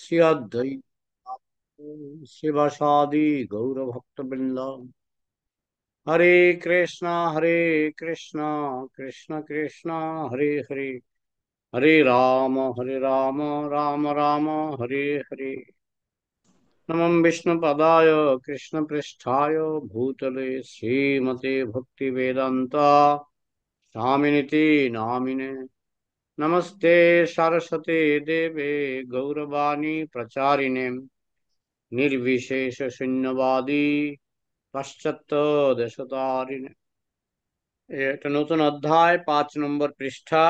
श्री अद्वैत शिवासादि गौरभक्तवृंद। हरे कृष्णा कृष्ण कृष्ण हरे हरे, हरे राम राम राम हरे हरे। नमः विष्णुपदाय कृष्णपृष्ठाय भूतले श्रीमते भक्तिवेदान्ता स्वामिनिति नामिने। नमस्ते सरस्वते देवे गौरवाणी प्रचारिणे निर्विशेष शून्यवादी পাশ্চাত্য দেশতারিণী। একটা নতুন অধ্যায়, 5 নম্বর পৃষ্ঠা।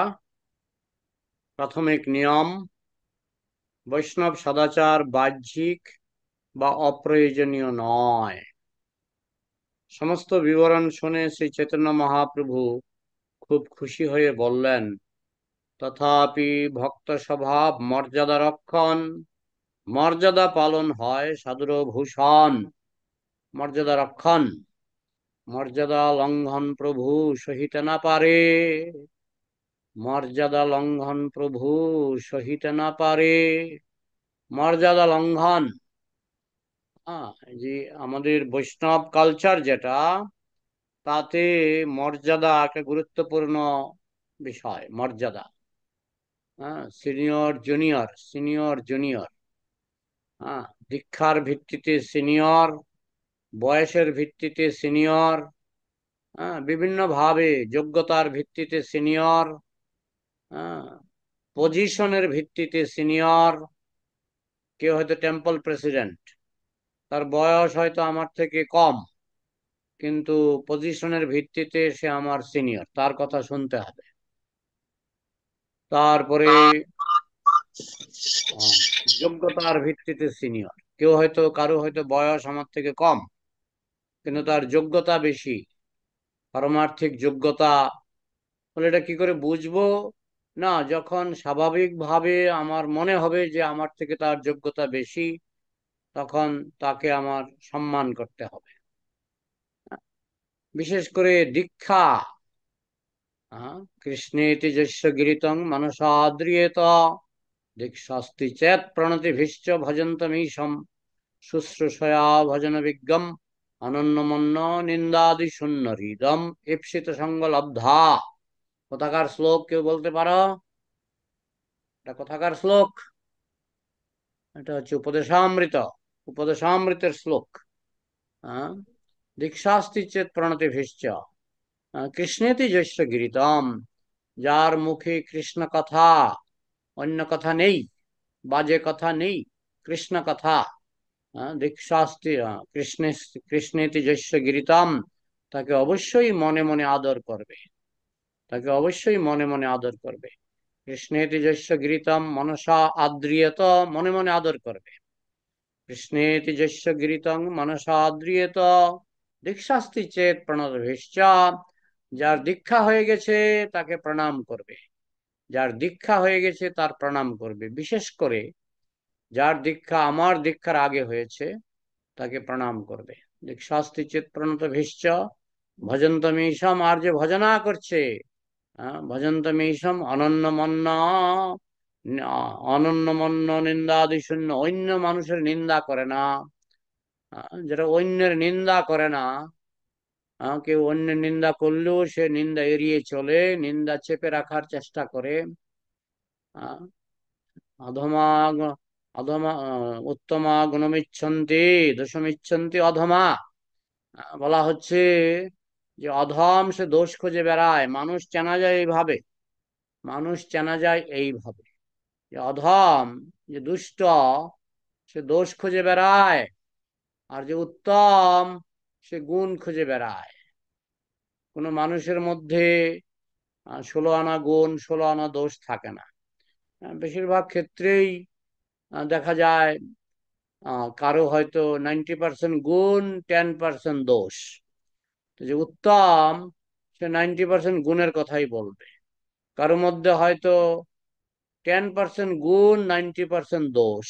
প্রাথমিক নিয়ম: বৈষ্ণব সদাচার বাহ্যিক বা অপ্রয়োজনীয় নয়। সমস্ত বিবরণ শুনে শ্রী চৈতন্য মহাপ্রভু খুব খুশি হয়ে বললেন, তথাপি ভক্ত স্বভাব মর্যাদা রক্ষণ, মর্যাদা পালন হয় সাধুর ভূষণ। মর্যাদা রক্ষণ, মর্যাদা লঙ্ঘন প্রভু সহিতে না পারে। মর্যাদা লঙ্ঘন প্রভু সহিতে না পারে। মর্যাদা লঙ্ঘন, যে আমাদের বৈষ্ণব কালচার যেটা, তাতে মর্যাদা একটা গুরুত্বপূর্ণ বিষয়। মর্যাদা, সিনিয়র জুনিয়র, সিনিয়র জুনিয়র, দীক্ষার ভিত্তিতে সিনিয়র, বয়সের ভিত্তিতে সিনিয়র, বিভিন্ন ভাবে যোগ্যতার ভিত্তিতে সিনিয়র, পজিশনের ভিত্তিতে সিনিয়র। কেউ হয়তো টেম্পল প্রেসিডেন্ট, তার বয়স হয়তো আমার থেকে কম, কিন্তু পজিশনের ভিত্তিতে সে আমার সিনিয়র, তার কথা শুনতে হবে। তারপরে যোগ্যতার ভিত্তিতে সিনিয়র, কেউ হয়তো কারো হয়তো বয়স আমার থেকে কম, কিন্তু তার যোগ্যতা বেশি, পারমার্থিক যোগ্যতা। বলে এটা কি করে বুঝবো? না, যখন স্বাভাবিকভাবে আমার মনে হবে যে আমার থেকে তার যোগ্যতা বেশি, তখন তাকে আমার সম্মান করতে হবে। বিশেষ করে দীক্ষা, কৃষ্ণেতি যস্য গিরিতং মনসাদ্রিয়েত দীক্ষাস্তি চেত প্রণতিভিশ্চ ভজন্তমীশম শুশ্রূষয়া ভজন বিজ্ঞম অনন্যমন্য নিন্দাদি শূন্য হৃদম ঈপ্সিত সঙ্গ লব্ধা। কোথাকার শ্লোক কেউ বলতে পারো? এটা কোথাকার শ্লোক? এটা হচ্ছে উপদেশামৃত, উপদেশামৃতের শ্লোক। দীক্ষাস্তি চেত প্রণতিভিশ্চ কৃষ্ণেতি যস্য গিরিতম, যার মুখে কৃষ্ণ কথা, অন্য কথা নেই, বাজে কথা নেই, কৃষ্ণ কথা। দীক্ষাস্তি কৃষ্ণেতি যস্য গিরিতম, তাকে অবশ্যই মনে মনে আদর করবে, তাকে অবশ্যই মনে মনে আদর করবে। কৃষ্ণেতি যস্য গিরিতম মনসা আদ্রিয়ত, মনে মনে আদর করবে। কৃষ্ণেতি যস্য গিরিতং মনসা আদ্রিয়ত দীক্ষাস্তি চেত প্রণতভিশ্চ, যার দীক্ষা হয়ে গেছে তাকে প্রণাম করবে, যার দীক্ষা হয়ে গেছে তার প্রণাম করবে। বিশেষ করে যার দীক্ষা আমার দীক্ষার আগে হয়েছে তাকে প্রণাম করবে। দীক্ষাস্তি চেত প্রণতভিশ্চ ভজন্তমীশম, আর যে ভজনা করছে, ভজন্তমীশম অনন্যমন্য, অনন্যমন্য নিন্দাদি শূন্য, অন্য মানুষের নিন্দা করে না, যেটা অন্যের নিন্দা করে না। কেউ অন্যের নিন্দা করলেও সে নিন্দা এড়িয়ে চলে, নিন্দা চেপে রাখার চেষ্টা করে। অধমা অধমা উত্তমা গুণমিচ্ছন্তি দোষমিচ্ছন্তি অধমা। বলা হচ্ছে যে অধম সে দোষ খুঁজে বেড়ায়। মানুষ চেনা যায় এইভাবে, মানুষ চেনা যায় এইভাবে যে অধম, যে দুষ্ট, সে দোষ খুঁজে বেড়ায়, আর যে উত্তম সে গুণ খুঁজে বেড়ায়। কোনো মানুষের মধ্যে 16 আনা গুণ 16 আনা দোষ থাকে না। বেশিরভাগ ক্ষেত্রেই দেখা যায় কারো হয়তো 90% গুণ, 10% দোষ। যে উত্তম সে 90% গুণের কথাই বলবে। কারো মধ্যে হয়তো 10% গুণ, 90% দোষ।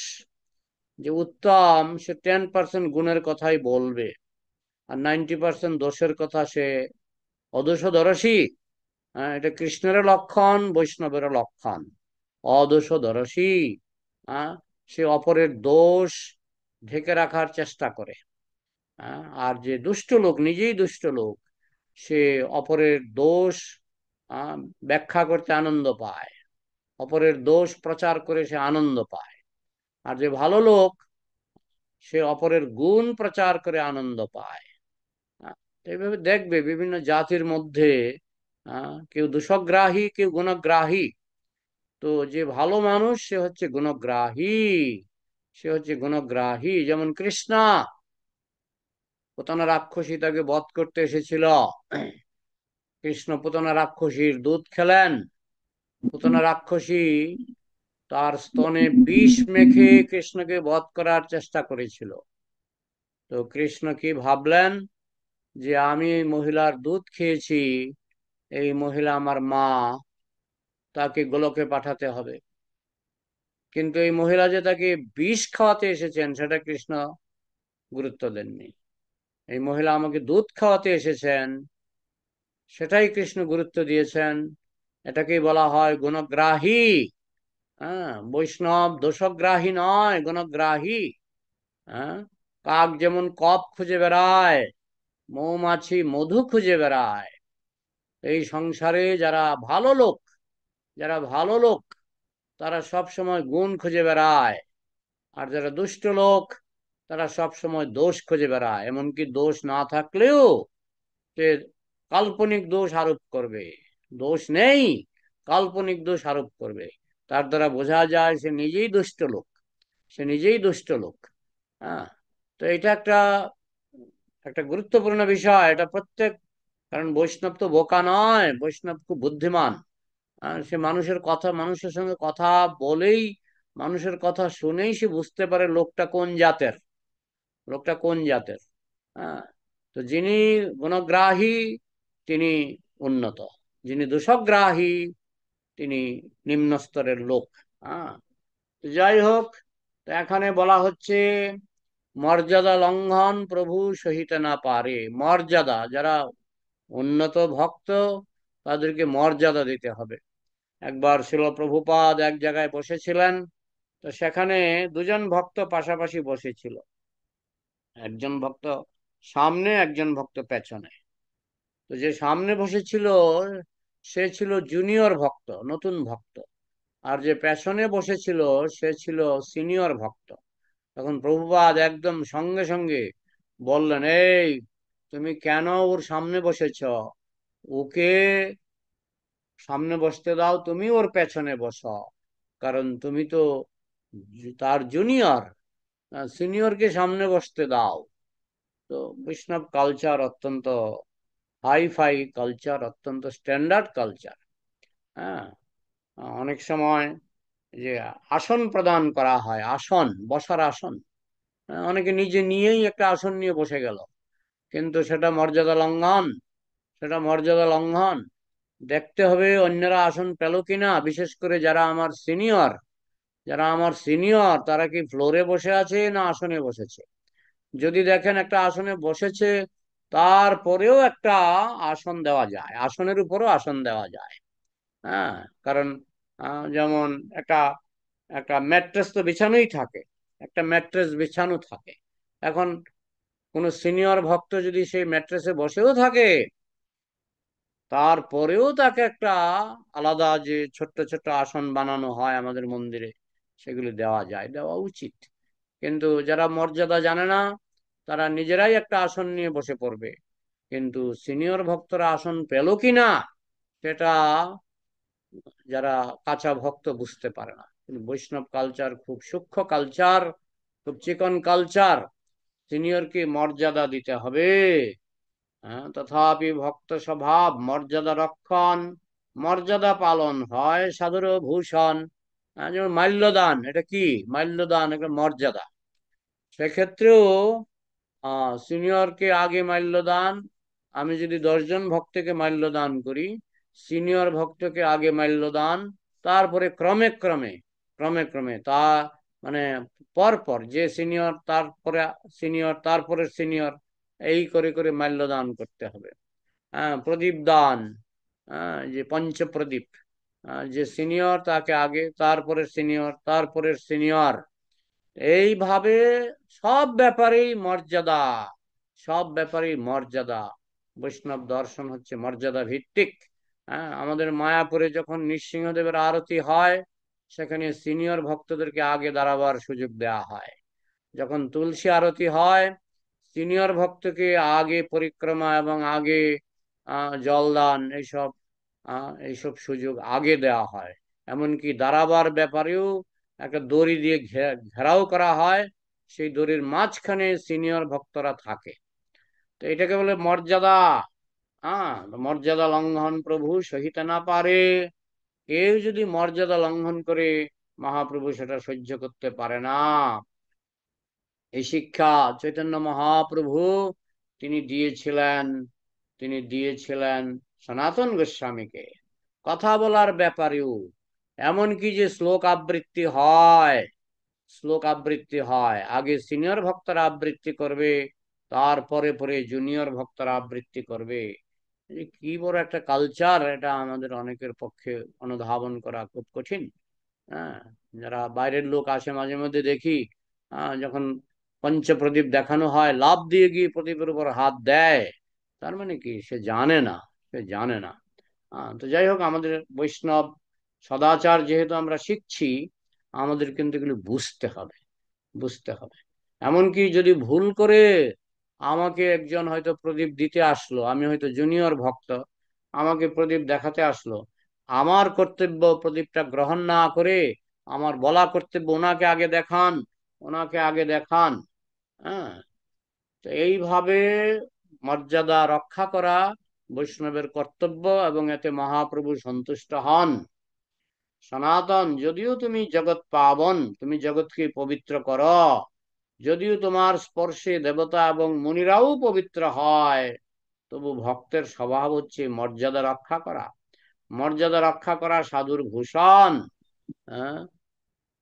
যে উত্তম সে 10% গুণের কথাই বলবে, আর 90% দোষের কথা সে অদোষদর্শী। এটা কৃষ্ণের লক্ষণ, বৈষ্ণবের লক্ষণ। অদোষদর্শী, সে অপরের দোষ ঢেকে রাখার চেষ্টা করে। আর যে দুষ্ট লোক, নিজেই দুষ্ট লোক, সে অপরের দোষ আহ, ব্যাখ্যা করতে আনন্দ পায়, অপরের দোষ প্রচার করে সে আনন্দ পায়। আর যে ভালো লোক, সে অপরের গুণ প্রচার করে আনন্দ পায়। আহ, এইভাবে দেখবে বিভিন্ন জাতির মধ্যে কেউ দোষগ্রাহী, কেউ গুণগ্রাহী। তো যে ভালো মানুষ সে হচ্ছে গুণগ্রাহী, সে হচ্ছে গুণগ্রাহী। যেমন কৃষ্ণা, পুতনা রাক্ষসী তাকে বধ করতে এসেছিল। কৃষ্ণ পুতনা রাক্ষসীর দুধ খেলেন। পুতনা রাক্ষসী তার স্তনে বিষ মেখে কৃষ্ণকে বধ করার চেষ্টা করেছিল। তো কৃষ্ণ কি ভাবলেন, যে আমি এই মহিলার দুধ খেয়েছি, এই মহিলা আমার মা, তাকে গোলকে পাঠাতে হবে। কিন্তু এই মহিলা যে তাকে বিষ খাওয়াতে এসেছেন সেটা কৃষ্ণ গুরুত্ব দেননি। এই মহিলা আমাকে দুধ খাওয়াতে এসেছেন, সেটাই কৃষ্ণ গুরুত্ব দিয়েছেন। এটাকেই বলা হয় গুণগ্রাহী। বৈষ্ণব দোষগ্রাহী নয়, গুণগ্রাহী। হ্যাঁ, কাক যেমন কপ খুঁজে বেড়ায়, মৌমাছি মধু খুঁজে বেড়ায়, এই সংসারে যারা ভালো লোক, যারা ভালো লোক, তারা সব সময় গুণ খুঁজে বেড়ায়। আর যারা দুষ্ট লোক, তারা সব সময় দোষ খুঁজে বেড়ায়। এমনকি দোষ না থাকলেও সে কাল্পনিক দোষ আরোপ করবে। দোষ নেই, কাল্পনিক দোষ আরোপ করবে। তার দ্বারা বোঝা যায় সে নিজেই দুষ্ট লোক, সে নিজেই দুষ্ট লোক। হ্যাঁ, তো এটা একটা একটা গুরুত্বপূর্ণ বিষয়, এটা প্রত্যেক, কারণ বৈষ্ণব তো বোকা নয়, বৈষ্ণব খুব বুদ্ধিমান। সে মানুষের কথা, মানুষের সঙ্গে কথা বলেই, মানুষের কথা শুনেই সে বুঝতে পারে লোকটা কোন জাতের, লোকটা কোন জাতের। হ্যাঁ, তো যিনি গুণগ্রাহী তিনি উন্নত, যিনি দোষগ্রাহী তিনি নিম্ন স্তরের লোক। হ্যাঁ, যাই হোক, তো এখানে বলা হচ্ছে মর্যাদা লঙ্ঘন প্রভু সহিতে না পারে। মর্যাদা, যারা উন্নত ভক্ত তাদেরকে মর্যাদা দিতে হবে। একবার শিল প্রভুপাদ এক জায়গায় বসেছিলেন, তো সেখানে দুজন ভক্ত পাশাপাশি বসেছিল, একজন ভক্ত সামনে, একজন ভক্ত পেছনে। তো যে সামনে বসেছিল সে ছিল জুনিয়র ভক্ত, নতুন ভক্ত। আর যে পেছনে বসেছিল সে ছিল সিনিয়র ভক্ত। তখন প্রভুপাদ একদম সঙ্গে সঙ্গে বললেন, এই তুমি কেন ওর সামনে বসেছ? ওকে সামনে বসতে দাও, তুমি ওর পেছনে বসো, কারণ তুমি তো তার জুনিয়র। সিনিয়রকে সামনে বসতে দাও। তো বৈষ্ণব কালচার অত্যন্ত হাই ফাই কালচার, অত্যন্ত স্ট্যান্ডার্ড কালচার। হ্যাঁ, অনেক সময় যে আসন প্রদান করা হয়, আসন, বসার আসন, অনেকে নিজে নিয়েই একটা আসন নিয়ে বসে গেল, কিন্তু সেটা মর্যাদা লঙ্ঘন, সেটা মর্যাদা লঙ্ঘন। দেখতে হবে অন্যরা আসন পেল কিনা, বিশেষ করে যারা আমার সিনিয়র, যারা আমার সিনিয়র তারা কি ফ্লোরে বসে আছে না আসনে বসেছে। যদি দেখেন একটা আসনে বসেছে, তারপরেও একটা আসন দেওয়া যায়, আসনের উপরও আসন দেওয়া যায়। হ্যাঁ, কারণ যেমন একটা একটা ম্যাট্রেস তো বিছানোই থাকে, একটা ম্যাট্রেস বিছানো থাকে। এখন কোন সিনিয়র ভক্ত যদি সেই ম্যাট্রেসে বসেও থাকে, তারপরেও তাকে একটা আলাদা যে ছোট্ট ছোট্ট আসন বানানো হয় আমাদের মন্দিরে, সেগুলি দেওয়া যায়, দেওয়া উচিত। কিন্তু যারা মর্যাদা জানে না, তারা নিজেরাই একটা আসন নিয়ে বসে পড়বে। কিন্তু সিনিয়র ভক্তরা আসন পেল কিনা সেটা যারা কাঁচা ভক্ত বুঝতে পারে না। কিন্তু বৈষ্ণব কালচার খুব সূক্ষ্ম কালচার, খুব চিকন কালচার। সিনিয়রকে মর্যাদা দিতে হবে। তথাপি ভক্ত স্বভাব মর্যাদা রক্ষণ, মর্যাদা পালন হয় সাদর ভূষণ। যেমন মাল্যদান, এটা কি? মাল্যদান একটা মর্যাদা। সেক্ষেত্রেও সিনিয়রকে আগে মাল্যদান। আমি যদি 10 জন ভক্তকে মাল্যদান করি, সিনিয়র ভক্তকে আগে মাল্যদান, তারপরে ক্রমে ক্রমে, ক্রমে ক্রমে তা মানে পর পর যে সিনিয়র তারপরে সিনিয়র তারপরে সিনিয়র, এই করে করে মাল্যদান করতে হবে। প্রদীপ দান, যে পঞ্চপ্রদীপ, যে সিনিয়র তাকে আগে, তারপরে সিনিয়র, তারপরে সিনিয়র, এইভাবে সব ব্যাপারেই মর্যাদা, সব ব্যাপারেই মর্যাদা। বৈষ্ণব দর্শন হচ্ছে মর্যাদা ভিত্তিক। হ্যাঁ, আমাদের মায়াপুরে যখন নৃসিংহদেবের আরতি হয়, সেখানে সিনিয়র ভক্তদেরকে আগে দাঁড়াবার সুযোগ দেওয়া হয়। যখন তুলসী আরতি হয়, সিনিয়র ভক্তকে আগে পরিক্রমা এবং আগে জলদান, এইসব সুযোগ আগে দেওয়া হয়। এমনকি দাঁড়াবার ব্যাপারেও একটা দড়ি দিয়ে ঘেরাও করা হয়, সেই দড়ির মাঝখানে সিনিয়র ভক্তরা থাকে। তো এটাকে বলে মর্যাদা। মর্যাদা লঙ্ঘন প্রভু সহিতে না পারে। কেউ যদি মর্যাদা লঙ্ঘন করে, মহাপ্রভু সেটা সহ্য করতে পারে না। এই শিক্ষা চৈতন্য মহাপ্রভু তিনি দিয়েছিলেন, তিনি দিয়েছিলেন সনাতন গোস্বামীকে। কথা বলার ব্যাপারেও এমনকি যে শ্লোক আবৃত্তি হয়, শ্লোক আবৃত্তি হয়, আগে সিনিয়র ভক্তরা আবৃত্তি করবে, তারপরে পরে জুনিয়র ভক্তরা আবৃত্তি করবে। কি বড় একটা কালচার, এটা আমাদের অনেকের পক্ষে অনুধাবন করা খুব কঠিন। হ্যাঁ, যারা বাইরের লোক আসে মাঝে মধ্যে দেখি, যখন পঞ্চপ্রদীপ দেখানো হয়, লাফ দিয়ে গিয়ে প্রদীপের উপর হাত দেয়। তার মানে কি, সে জানে না, সে জানে না। তো যাই হোক, আমাদের বৈষ্ণব সদাচার যেহেতু আমরা শিখছি, আমাদের কিন্তু এগুলো বুঝতে হবে, বুঝতে হবে। এমনকি যদি ভুল করে আমাকে একজন হয়তো প্রদীপ দিতে আসলো, আমি হয়তো জুনিয়র ভক্ত, আমাকে প্রদীপ দেখাতে আসলো, আমার কর্তব্য প্রদীপটা গ্রহণ না করে আমার বলা কর্তব্য ওনাকে আগে দেখান, ওনাকে আগে দেখান। হ্যাঁ, তো এইভাবে মর্যাদা রক্ষা করা বৈষ্ণবের কর্তব্য, এবং এতে মহাপ্রভু সন্তুষ্ট হন। সনাতন, যদিও তুমি জগৎ পাবন, তুমি জগৎকে পবিত্র করো, যদিও তোমার স্পর্শে দেবতা এবং মুনিরাও পবিত্র হয়, তবু ভক্তের স্বভাব হচ্ছে মর্যাদা রক্ষা করা। মর্যাদা রক্ষা করা সাধুর ভূষণ। হ্যাঁ,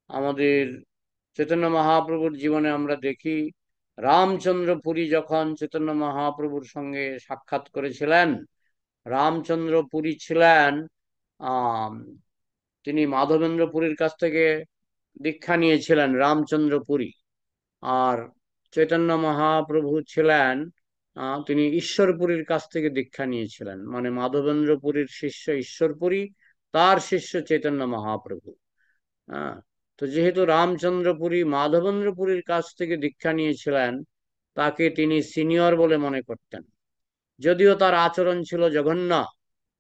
আমাদের চৈতন্য মহাপ্রভুর জীবনে আমরা দেখি, রামচন্দ্র পুরী যখন চৈতন্য মহাপ্রভুর সঙ্গে সাক্ষাৎ করেছিলেন, রামচন্দ্র পুরী ছিলেন, আহ তিনি মাধবেন্দ্র পুরীর কাছ থেকে দীক্ষা নিয়েছিলেন, রামচন্দ্র পুরী। আর চৈতন্য মহাপ্রভু ছিলেন, তিনি ঈশ্বরপুরীর কাছ থেকে দীক্ষা নিয়েছিলেন, মানে মাধবেন্দ্র পুরীর শিষ্য ঈশ্বরপুরী, তার শিষ্য চৈতন্য মহাপ্রভু। হ্যাঁ, তো যেহেতু রামচন্দ্রপুরী মাধবেন্দ্রপুরীর কাছ থেকে দীক্ষা নিয়েছিলেন, তাকে তিনি সিনিয়র বলে মনে করতেন। যদিও তার আচরণ ছিল জঘন্য,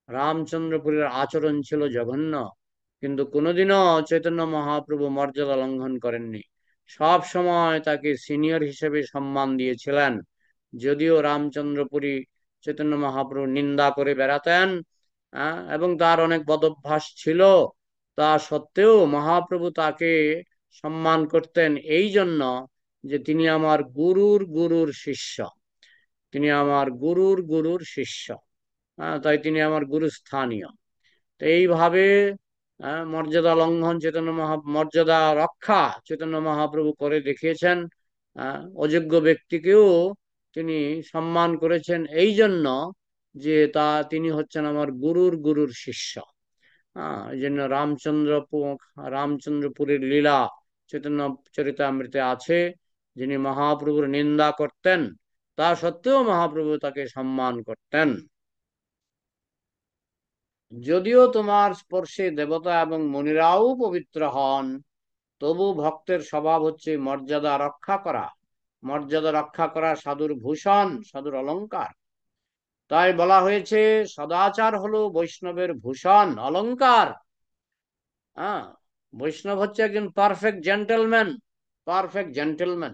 রামচন্দ্রপুরীর আচরণ ছিল জঘন্য, কিন্তু কোনোদিনও চৈতন্য মহাপ্রভু মর্যাদা লঙ্ঘন করেননি। সব সময় তাকে সিনিয়র হিসেবে সম্মান দিয়েছিলেন। যদিও রামচন্দ্রপুরী চৈতন্য মহাপ্রভু নিন্দা করে বেড়াতেন, এবং তার অনেক বদভ্যাস ছিল, তা সত্ত্বেও মহাপ্রভু তাকে সম্মান করতেন এই জন্য যে তিনি আমার গুরুর গুরুর শিষ্য, তিনি আমার গুরুর গুরুর শিষ্য। তাই তিনি আমার গুরুস্থানীয়। তো এইভাবে মর্যাদা লঙ্ঘন মর্যাদা রক্ষা চৈতন্য মহাপ্রভু করে দেখিয়েছেন। অযোগ্য ব্যক্তিকেও তিনি সম্মান করেছেন এই জন্য যে তিনি হচ্ছেন আমার গুরুর গুরুর শিষ্য। এই জন্য রামচন্দ্রপুরীর লীলা চৈতন্য চরিতামৃতে আছে, যিনি মহাপ্রভুর নিন্দা করতেন, তা সত্ত্বেও মহাপ্রভু তাকে সম্মান করতেন। যদিও তোমার স্পর্শে দেবতা এবং মুনিরাও পবিত্র হন, তবু ভক্তের স্বভাব হচ্ছে মর্যাদা রক্ষা করা। মর্যাদা রক্ষা করা সাধুর ভূষণ, সাধুর অলংকার। তাই বলা হয়েছে, সদাচার হলো বৈষ্ণবের ভূষণ, অলংকার। হ্যাঁ, বৈষ্ণব হচ্ছে একজন পারফেক্ট জেন্টলম্যান, পারফেক্ট জেন্টলম্যান।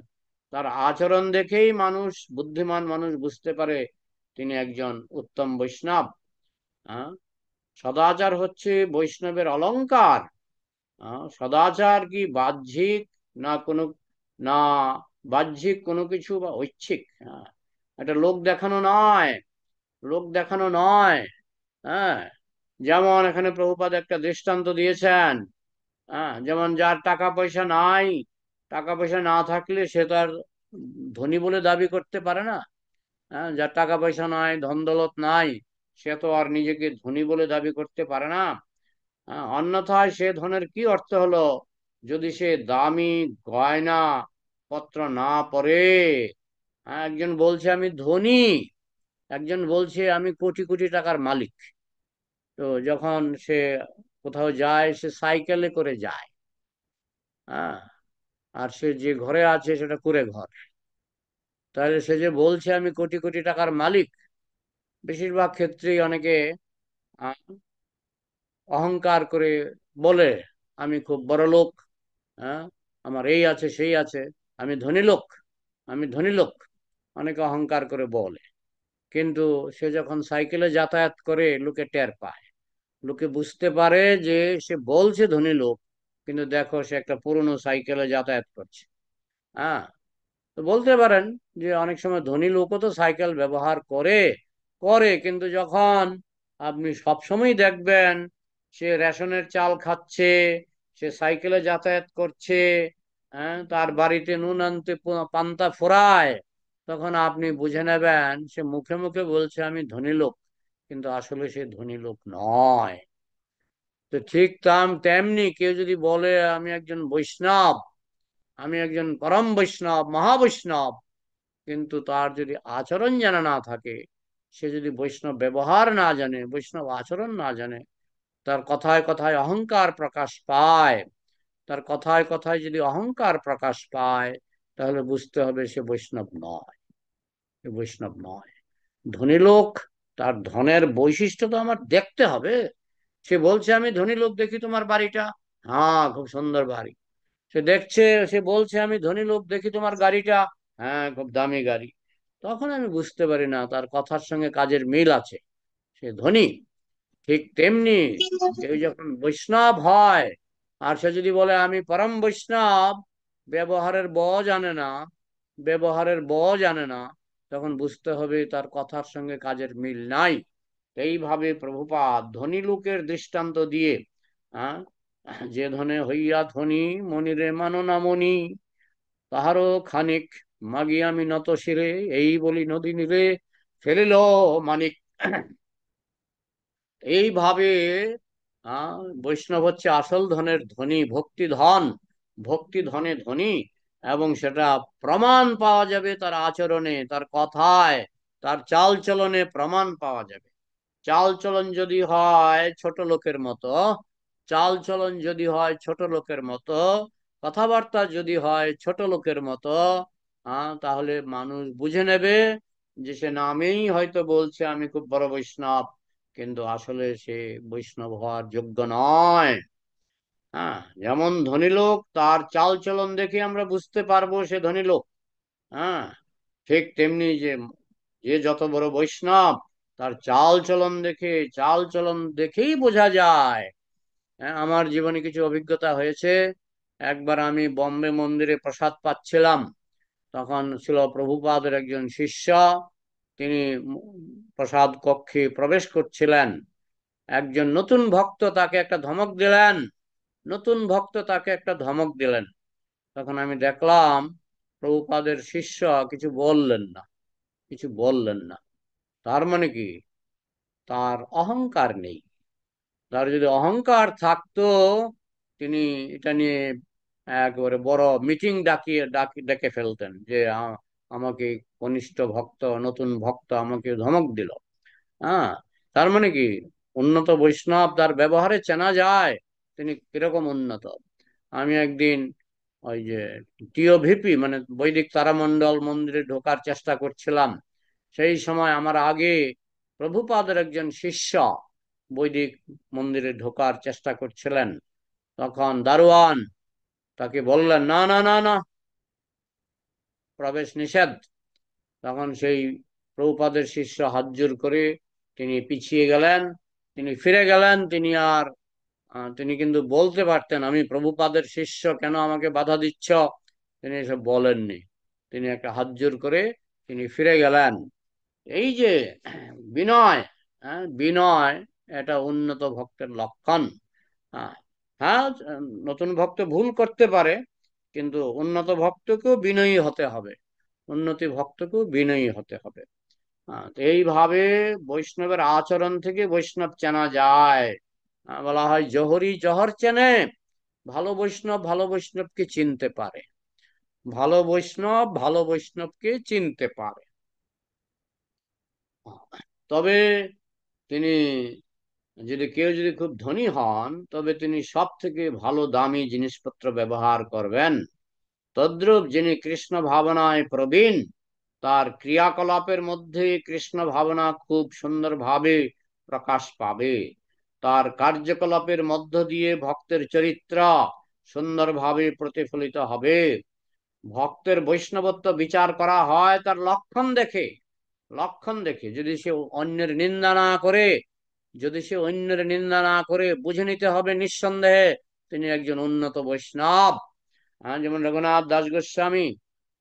তার আচরণ দেখেই মানুষ, বুদ্ধিমান মানুষ বুঝতে পারে তিনি একজন উত্তম বৈষ্ণব। হ্যাঁ, সদাচার হচ্ছে বৈষ্ণবের অলংকার। সদাচার কি বাহ্যিক না কোনো, না বাহ্যিক কোনো কিছু বা ঐচ্ছিক। এটা লোক দেখানো নয়, লোক দেখানো নয়। হ্যাঁ, যেমন এখানে প্রভুপাদ একটা দৃষ্টান্ত দিয়েছেন। যেমন যার টাকা পয়সা নাই, টাকা পয়সা না থাকলে সে তার ধনী বলে দাবি করতে পারে না। যার টাকা পয়সা নাই, ধন দৌলত নাই, সে তো আর নিজেকে ধনী বলে দাবি করতে পারে না। অন্যথায় সে ধনের কি অর্থ হলো, যদি সে দামি গয়না পত্র না পরে, একজন বলছে আমি ধনী, একজন বলছে আমি কোটি কোটি টাকার মালিক, তো যখন সে কোথাও যায় সে সাইকেলে করে যায়, হ্যাঁ, আর সে যে ঘরে আছে সেটা কুঁড়ে ঘর, তাহলে সে যে বলছে আমি কোটি কোটি টাকার মালিক, বেশিরভাগ ক্ষেত্রেই অনেকে আহ, অহংকার করে বলে আমি খুব বড় লোক, হ্যাঁ, আমার এই আছে সেই আছে, আমি ধনী লোক, আমি ধনী লোক, অনেকে অহংকার করে বলে। কিন্তু সে যখন সাইকেলে যাতায়াত করে লোকে টের পায়, লোকে বুঝতে পারে যে সে বলছে ধনী লোক, কিন্তু দেখো সে একটা পুরনো সাইকেলে যাতায়াত করছে। হ্যাঁ, তো বলতে পারেন যে অনেক সময় ধনী লোকও তো সাইকেল ব্যবহার করে করে, কিন্তু যখন আপনি সবসময় দেখবেন সে রেশনের চাল খাচ্ছে, সে সাইকেলে যাতায়াত করছে, হ্যাঁ, তার বাড়িতে নুন আনতে পান্তা ফোরায়, তখন আপনি বুঝে নেবেন সে মুখে মুখে বলছে আমি ধনী লোক, কিন্তু আসলে সে ধনী লোক নয়। তো ঠিক তেমনি কেউ যদি বলে আমি একজন বৈষ্ণব, আমি একজন পরম বৈষ্ণব মহাবৈষ্ণব, কিন্তু তার যদি আচরণ জানা না থাকে, সে যদি বৈষ্ণব ব্যবহার না জানে, বৈষ্ণব আচরণ না জানে, তার কথায় কথায় অহংকার প্রকাশ পায়, তার কথায় কথায় যদি অহংকার প্রকাশ পায়, তাহলে বুঝতে হবে সে বৈষ্ণব নয়, সে বৈষ্ণব নয়। ধনী লোক, তার ধনের বৈশিষ্ট্য তো আমার দেখতে হবে। সে বলছে আমি ধনী লোক, দেখি তোমার বাড়িটা, হ্যাঁ খুব সুন্দর বাড়ি। সে দেখছে, সে বলছে আমি ধনী লোক, দেখি তোমার গাড়িটা, হ্যাঁ খুব দামি গাড়ি। তখন আমি বুঝতে পারি না তার কথার সঙ্গে কাজের মিল আছে, সে ধনী। ঠিক তেমনি কেউ যখন বৈষ্ণব হয়, আর সে যদি বলে আমি পরম বৈষ্ণব, ব্যবহারের ব জানে না, ব্যবহারের ব জানে না, তখন বুঝতে হবে তার কথার সঙ্গে কাজের মিল নাই। এইভাবে প্রভুপাদ ধনী লোকের দৃষ্টান্ত দিয়ে, হ্যাঁ, যে ধনে হইয়া ধনী মনিরে মানো না মনি, তাহারও খানিক মাগি আমি নত শিরে, এই বলি নদী নীরে ফেলিল মানিক। এইভাবে বৈষ্ণব হচ্ছে আসল ধনের ধনী, ভক্তি ধন, ভক্তি ধনে ধনী। এবং সেটা প্রমাণ পাওয়া যাবে তার আচরণে, তার কথায়, তার চাল চলনে প্রমাণ পাওয়া যাবে। চাল চলন যদি হয় ছোট লোকের মতো, চাল চলন যদি হয় ছোট লোকের মতো, কথাবার্তা যদি হয় ছোট লোকের মতো, তাহলে মানুষ বুঝে নেবে যে সে নামেই হয়তো বলছে আমি খুব বড় বৈষ্ণব, কিন্তু আসলে সে বৈষ্ণব হওয়ার যোগ্য নয়। হ্যাঁ, যেমন ধনী লোক তার চাল চলন দেখে আমরা বুঝতে পারবো সে ধনী লোক। হ্যাঁ, ঠিক তেমনি যে যে যত বড় বৈষ্ণব, তার চাল চলন দেখে, চাল চলন দেখেই বোঝা যায়। হ্যাঁ, আমার জীবনে কিছু অভিজ্ঞতা হয়েছে। একবার আমি বম্বে মন্দিরে প্রসাদ পাচ্ছিলাম, তখন ছিল প্রভুপাদের একজন শিষ্য, তিনি প্রসাদ কক্ষে প্রবেশ করছিলেন। একজন নতুন ভক্ত তাকে একটা ধমক দিলেন, নতুন ভক্ত তাকে একটা ধমক দিলেন। তখন আমি দেখলাম প্রভুপাদের শিষ্য কিছু বললেন না, কিছু বললেন না। তার মানে কি? তার অহংকার নেই। তার যদি অহংকার থাকতো, তিনি এটা নিয়ে একেবারে বড় মিটিং ডেকে ফেলতেন যে আমাকে কনিষ্ঠ ভক্ত, নতুন ভক্ত আমাকে ধমক দিল। হ্যাঁ, তার মানে কি? উন্নত বৈষ্ণব তার ব্যবহারে চেনা যায় তিনি কিরকম উন্নত। আমি একদিন ওই যে টিওভিপি মানে বৈদিক তারামণ্ডল মন্দিরে ঢোকার চেষ্টা করছিলাম, সেই সময় আমার আগে প্রভুপাদের একজন শিষ্য বৈদিক মন্দিরে ঢোকার চেষ্টা করছিলেন। তখন দারোয়ান তাকে বললেন না না না না, প্রবেশ নিষেধ। তখন সেই প্রভুপাদের শিষ্য হাত জোর করে তিনি পিছিয়ে গেলেন, তিনি ফিরে গেলেন। তিনি আর তিনি কিন্তু বলতে পারতেন আমি প্রভুপাদের শিষ্য, কেন আমাকে বাধা দিচ্ছ, তিনি এসব বলেননি। তিনি একটা হাত জোর করে তিনি ফিরে গেলেন। এই যে বিনয়, হ্যাঁ, বিনয় এটা উন্নত ভক্তের লক্ষণ। হ্যাঁ, হ্যাঁ, নতুন ভক্ত ভুল করতে পারে, কিন্তু উন্নত ভক্তকেও বিনয়ী হতে হবে, উন্নতি ভক্তকেও বিনয়ী হতে হবে। তো এইভাবে বৈষ্ণবের আচরণ থেকে বৈষ্ণব চেনা যায়। বলা হয় জহরি জহর চেনে, ভালো বৈষ্ণবকে চিনতে পারে, ভালো বৈষ্ণব ভালো বৈষ্ণবকে চিনতে পারে। তবে তিনি কেউ যদি খুব ধনী হন, তবে তিনি সব থেকে ভালো দামি জিনিসপত্র ব্যবহার করবেন। তদ্রূপ যিনি কৃষ্ণ ভাবনায় প্রবীণ, তার ক্রিয়াকলাপের মধ্যে কৃষ্ণ ভাবনা খুব সুন্দরভাবে প্রকাশ পাবে। তার কার্যকলাপের মধ্য দিয়ে ভক্তের চরিত্র সুন্দরভাবে প্রতিফলিত হবে। ভক্তের বৈষ্ণবত্ব বিচার করা হয় তার লক্ষণ দেখে। লক্ষণ দেখে যদি সে অন্যের নিন্দা না করে, বুঝে নিতে হবে নিঃসন্দেহে তিনি একজন উন্নত বৈষ্ণব। যেমন রঘুনাথ দাস গোস্বামী,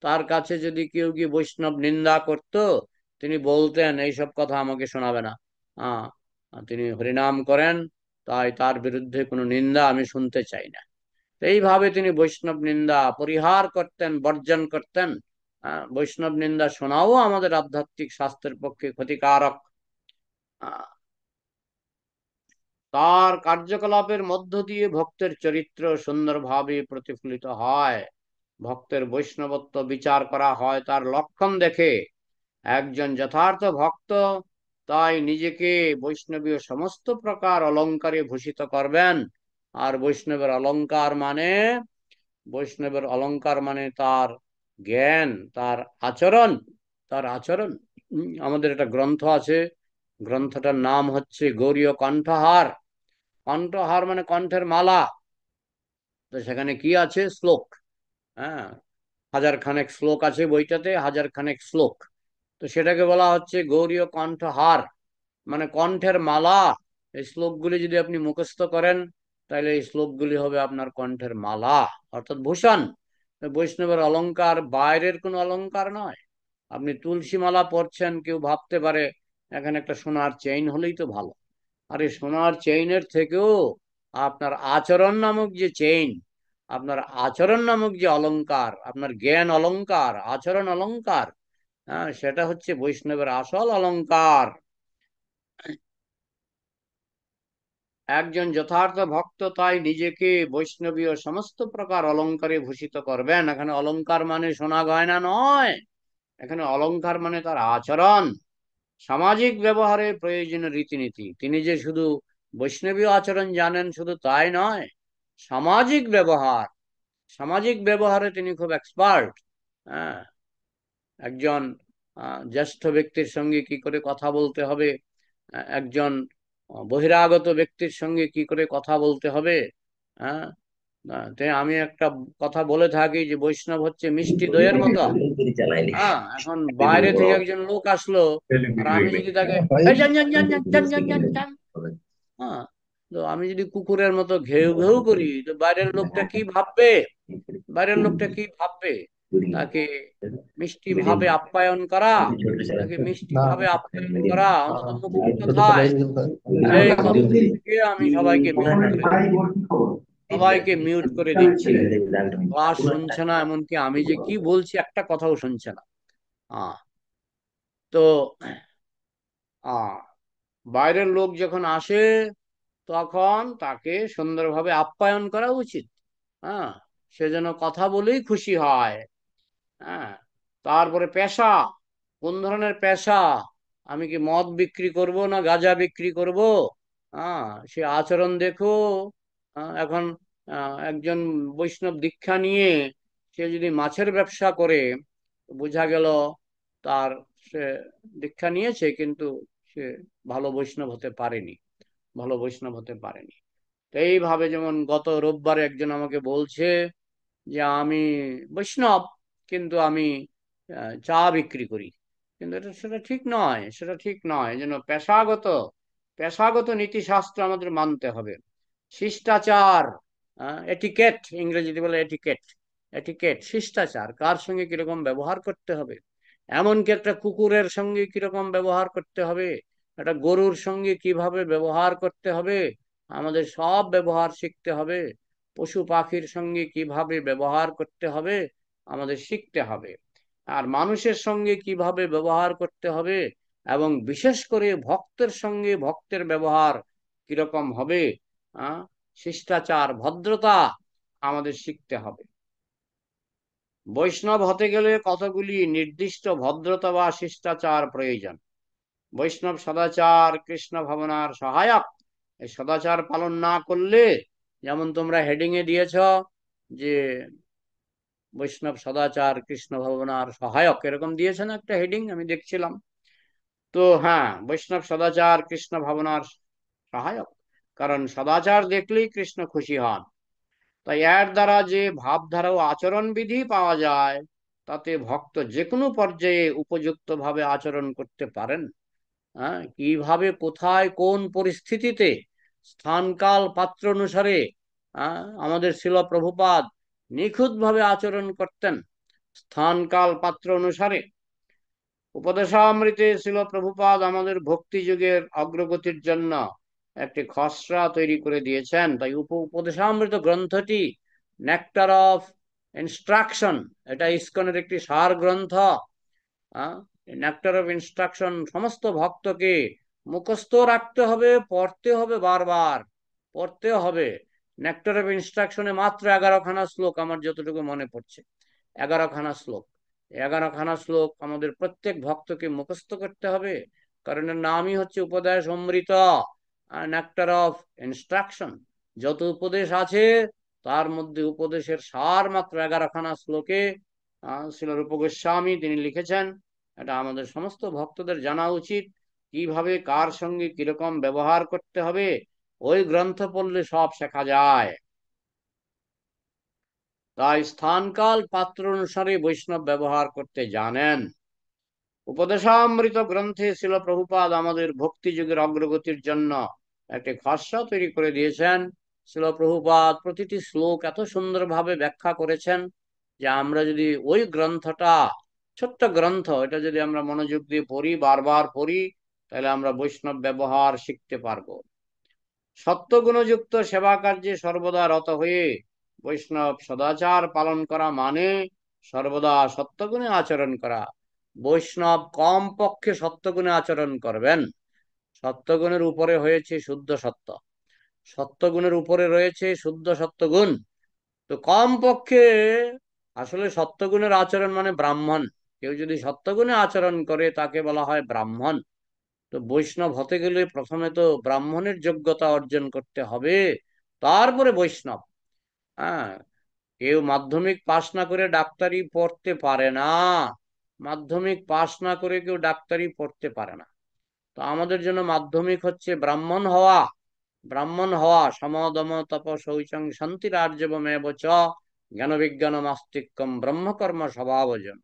তার কাছে যদি কেউ কি বৈষ্ণব নিন্দা করত, তিনি বলতেন এইসব কথা আমাকে শোনাবে না। আহ তিনি হরিনাম করেন, তাই তার বিরুদ্ধে কোনো নিন্দা আমি শুনতে চাই না। এইভাবে তিনি বৈষ্ণব নিন্দা পরিহার করতেন, বর্জন করতেন। বৈষ্ণব নিন্দা শোনাও আমাদের আধ্যাত্মিক স্বাস্থ্যের পক্ষে ক্ষতিকারক। তার কার্যকলাপের মধ্য দিয়ে ভক্তের চরিত্র সুন্দরভাবে প্রতিফলিত হয়। ভক্তের বৈষ্ণবত্ব বিচার করা হয় তার লক্ষণ দেখে। একজন যথার্থ ভক্ত তাই নিজেকে বৈষ্ণবীয় সমস্ত প্রকার অলঙ্কারে ভূষিত করবেন। আর বৈষ্ণবের অলঙ্কার মানে তার জ্ঞান, তার আচরণ। আমাদের একটা গ্রন্থ আছে, গ্রন্থটার নাম হচ্ছে গৌরীয় কণ্ঠহার। কণ্ঠহার মানে কণ্ঠের মালা। তো সেখানে কি আছে? শ্লোক। হ্যাঁ, 1000 খানেক শ্লোক আছে বইটাতে, 1000 খানেক শ্লোক। তো সেটাকে বলা হচ্ছে গৌরীয় কণ্ঠহার, মানে কণ্ঠের মালা। এই শ্লোকগুলি যদি আপনি মুখস্থ করেন, তাহলে এই শ্লোকগুলি হবে আপনার কণ্ঠের মালা, অর্থাৎ ভূষণ। বৈষ্ণবের অলংকার বাইরের কোনো অলংকার নয়। আপনি তুলসী মালা পরছেন, কেউ ভাবতে পারে এখানে একটা সোনার চেইন হলেই তো ভালো। আর এই সোনার চেইনের থেকেও আপনার আচরণ নামক যে চেইন, আপনার আচরণ নামক যে অলংকার, আপনার জ্ঞান অলংকার, আচরণ অলংকার, সেটা হচ্ছে বৈষ্ণবের আসল অলংকার। একজন যথার্থ ভক্ত তাই নিজেকে বৈষ্ণবীয় সমস্ত প্রকার অলংকারে ভূষিত করবেন। এখানে অলংকার মানে সোনা গয়না নয়, এখানে অলংকার মানে তার আচরণ, সামাজিক ব্যবহারে প্রয়োজনীয় রীতিনীতি। তিনি যে শুধু বৈষ্ণবীয় আচরণ জানেন শুধু তাই নয়, সামাজিক ব্যবহার, সামাজিক ব্যবহারে তিনি খুব এক্সপার্ট। হ্যাঁ, একজন জ্যেষ্ঠ ব্যক্তির সঙ্গে কি করে কথা বলতে হবে, একজন বহিরাগত ব্যক্তির সঙ্গে কি করে কথা বলতে হবে। হ্যাঁ, তাই আমি একটা কথা বলে থাকি যে বৈষ্ণব হচ্ছে মিষ্টি দইয়ের মতো। হ্যাঁ, এখন বাইরে থেকে একজন লোক আসলো, আর আমি যদি তাকে এই যান যান যান যান যান যান যান যান, হ্যাঁ, তো আমি যদি কুকুরের মতো ঘেউ ঘেউ করি, তো বাইরের লোকটা কি ভাববে? তাকে মিষ্টি ভাবে আপ্যায়ন করা, অন্তত মুখের কথায়, এই কথা থেকে আমি সবাইকে মিউট করে দিচ্ছি। ক্লাস শুনছে না, এমনকি আমি যে কি বলছি একটা কথাও শুনছে না। আহ তো আহ বাইরের লোক যখন আসে, তখন তাকে সুন্দরভাবে আপ্যায়ন করা উচিত। হ্যাঁ, সে যেন কথা বলেই খুশি হয়। হ্যাঁ, তারপরে পেশা, কোন ধরনের পেশা? আমি কি মদ বিক্রি করব না গাঁজা বিক্রি করব? সে আচরণ দেখো। এখন একজন বৈষ্ণব দীক্ষা নিয়ে সে যদি মাছের ব্যবসা করে, বোঝা গেল তার, সে দীক্ষা নিয়েছে কিন্তু সে ভালো বৈষ্ণব হতে পারেনি, ভালো বৈষ্ণব হতে পারেনি। তো এইভাবে যেমন গত রোববারে একজন আমাকে বলছে যে আমি বৈষ্ণব, কিন্তু আমি চা বিক্রি করি। কিন্তু সেটা ঠিক নয়, যেন পেশাগত নীতিশাস্ত্র আমাদের মানতে হবে। শিষ্টাচার, এটিকেট, ইংরেজিতে বলে এটিকেট। শিষ্টাচার, কার সঙ্গে কিরকম ব্যবহার করতে হবে। এমনকি একটা কুকুরের সঙ্গে কিরকম ব্যবহার করতে হবে, একটা গরুর সঙ্গে কিভাবে ব্যবহার করতে হবে, আমাদের সব ব্যবহার শিখতে হবে। পশু পাখির সঙ্গে কিভাবে ব্যবহার করতে হবে আমাদের শিখতে হবে। আর মানুষের সঙ্গে কিভাবে ব্যবহার করতে হবে, এবং বিশেষ করে ভক্তের সঙ্গে ভক্তের ব্যবহার কিরকম হবে। শিষ্টাচার, ভদ্রতা, আমাদের শিখতে হবে। বৈষ্ণব হতে গেলে কতগুলি নির্দিষ্ট ভদ্রতা বা শিষ্টাচার প্রয়োজন। বৈষ্ণব সদাচার কৃষ্ণ ভাবনার সহায়ক। এই সদাচার পালন না করলে, যেমন তোমরা হেডিং এ দিয়েছ যে বৈষ্ণব সদাচার কৃষ্ণ ভাবনার সহায়ক, এরকম দিয়েছে না একটা হেডিং, আমি দেখছিলাম। তো হ্যাঁ, বৈষ্ণব সদাচার কৃষ্ণ ভাবনার সহায়ক, কারণ সদাচার দেখলেই কৃষ্ণ খুশি হন। তাই এর দ্বারা যে ভাবধারা ও আচরণ বিধি পাওয়া যায়, তাতে ভক্ত যে কোনো পর্যায়ে উপযুক্ত ভাবে আচরণ করতে পারেন। হ্যাঁ, কিভাবে, কোথায়, কোন পরিস্থিতিতে, স্থান কাল পাত্র অনুসারে আমাদের শিল প্রভুপাদ নিখুঁত ভাবে আচরণ করতেন। স্থান কাল পাত্র অনুসারে উপদেশামৃতে শিল প্রভুপাদ আমাদের ভক্তি যুগের অগ্রগতির জন্য একটি খসড়া তৈরি করে দিয়েছেন। তাই উপদেশামৃত গ্রন্থটি নেক্টার অফ ইনস্ট্রাকশন, এটা ইসকনের একটি সার গ্রন্থ। নেক্টার অফ ইনস্ট্রাকশন সমস্ত ভক্তকে মুখস্থ রাখতে হবে, পড়তে হবে, বারবার পড়তে হবে। নেক্টার অফ ইনস্ট্রাকশনে মাত্র 11খানা শ্লোক, আমার যতটুকু মনে পড়ছে 11খানা শ্লোক। 11খানা শ্লোক আমাদের প্রত্যেক ভক্তকে মুখস্থ করতে হবে, কারণ এর নামই হচ্ছে উপদেশ অমৃত, নেক্টার অফ ইনস্ট্রাকশন। যত উপদেশ আছে তার মধ্যে উপদেশের সার মাত্র 11খানা শ্লোকে শ্রীল রূপ গোস্বামী তিনি লিখেছেন। এটা আমাদের সমস্ত ভক্তদের জানা উচিত। কিভাবে কার সঙ্গে কিরকম ব্যবহার করতে হবে, ওই গ্রন্থ পড়লে সব শেখা যায়। তাই স্থানকাল পাত্র অনুসারে বৈষ্ণব ব্যবহার করতে জানেন। উপদেশামৃত গ্রন্থে শিল প্রভুপাদ আমাদের ভক্তি যুগের অগ্রগতির জন্য একটি খসড়া তৈরি করে দিয়েছেন। শিল প্রভুপাদ প্রতিটি শ্লোক এত সুন্দরভাবে ব্যাখ্যা করেছেন যে আমরা যদি ওই গ্রন্থটা, ছোট্ট গ্রন্থ, এটা যদি আমরা মনোযোগ দিয়ে পড়ি, বারবার পড়ি, তাহলে আমরা বৈষ্ণব ব্যবহার শিখতে পারবো। সত্যগুণযুক্ত সেবা কার্যে সর্বদা রত হয়ে বৈষ্ণব সদাচার পালন করা মানে সর্বদা সত্যগুণে আচরণ করা। বৈষ্ণব কম পক্ষে সত্যগুণে আচরণ করবেন। সত্যগুণের উপরে হয়েছে শুদ্ধ সত্য, সত্যগুণের উপরে রয়েছে শুদ্ধ সত্যগুণ। তো কম পক্ষে আসলে সত্যগুণের আচরণ মানে ব্রাহ্মণ। কেউ যদি সত্যগুণে আচরণ করে তাকে বলা হয় ব্রাহ্মণ। তো বৈষ্ণব হতে গেলে প্রথমে তো ব্রাহ্মণের যোগ্যতা অর্জন করতে হবে, তারপরে বৈষ্ণব। হ্যাঁ, কেউ মাধ্যমিক পাশ না করে ডাক্তারি পড়তে পারে না। মাধ্যমিক পাশ না করে কেউ ডাক্তারি পড়তে পারে না। তো আমাদের জন্য মাধ্যমিক হচ্ছে ব্রাহ্মণ হওয়া। ব্রাহ্মণ হওয়া সমদম তপ শৌচং শান্তিরার্জবমেব চ জ্ঞান বিজ্ঞান মাস্তিক্যম ব্রহ্মকর্ম স্বভাবজন।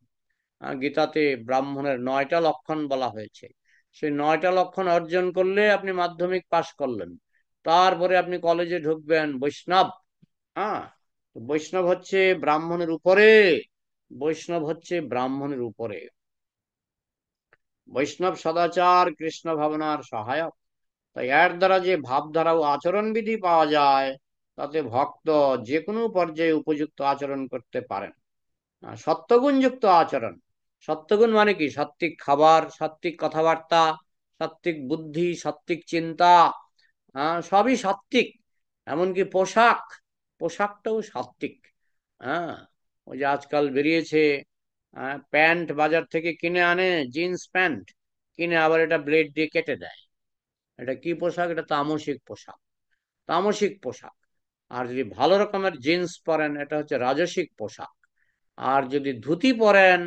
গীতাতে ব্রাহ্মণের 9টা লক্ষণ বলা হয়েছে। সেই 9টা লক্ষণ অর্জন করলে আপনি মাধ্যমিক পাশ করলেন, তারপরে আপনি কলেজে ঢুকবেন বৈষ্ণব। হ্যাঁ, বৈষ্ণব হচ্ছে ব্রাহ্মণের উপরে। বৈষ্ণব হচ্ছে ব্রাহ্মণের উপরে। বৈষ্ণব সদাচার কৃষ্ণ ভাবনার সহায়ক। তাই এর দ্বারা যে ভাবধারা ও আচরণ বিধি পাওয়া যায়, তাতে ভক্ত যে কোনো পর্যায়ে উপযুক্ত আচরণ করতে পারেন। সত্যগুণযুক্ত আচরণ। সত্যগুণ মানে কি? সাত্বিক খাবার, সাত্বিক কথাবার্তা, সাত্বিক বুদ্ধি, সাত্বিক চিন্তা, সবই সাত্বিক। এমনকি পোশাক, পোশাকটাও সাত্বিক। হ্যাঁ, ওই যে আজকাল বেরিয়েছে প্যান্ট, বাজার থেকে কিনে আনে জিন্স প্যান্ট, কিনে আবার এটা ব্লেড দিয়ে কেটে দেয়। এটা কি পোশাক? এটা তামসিক পোশাক, তামসিক পোশাক। আর যদি ভালো রকমের জিন্স পরেন, এটা হচ্ছে রাজসিক পোশাক। আর যদি ধুতি পরেন,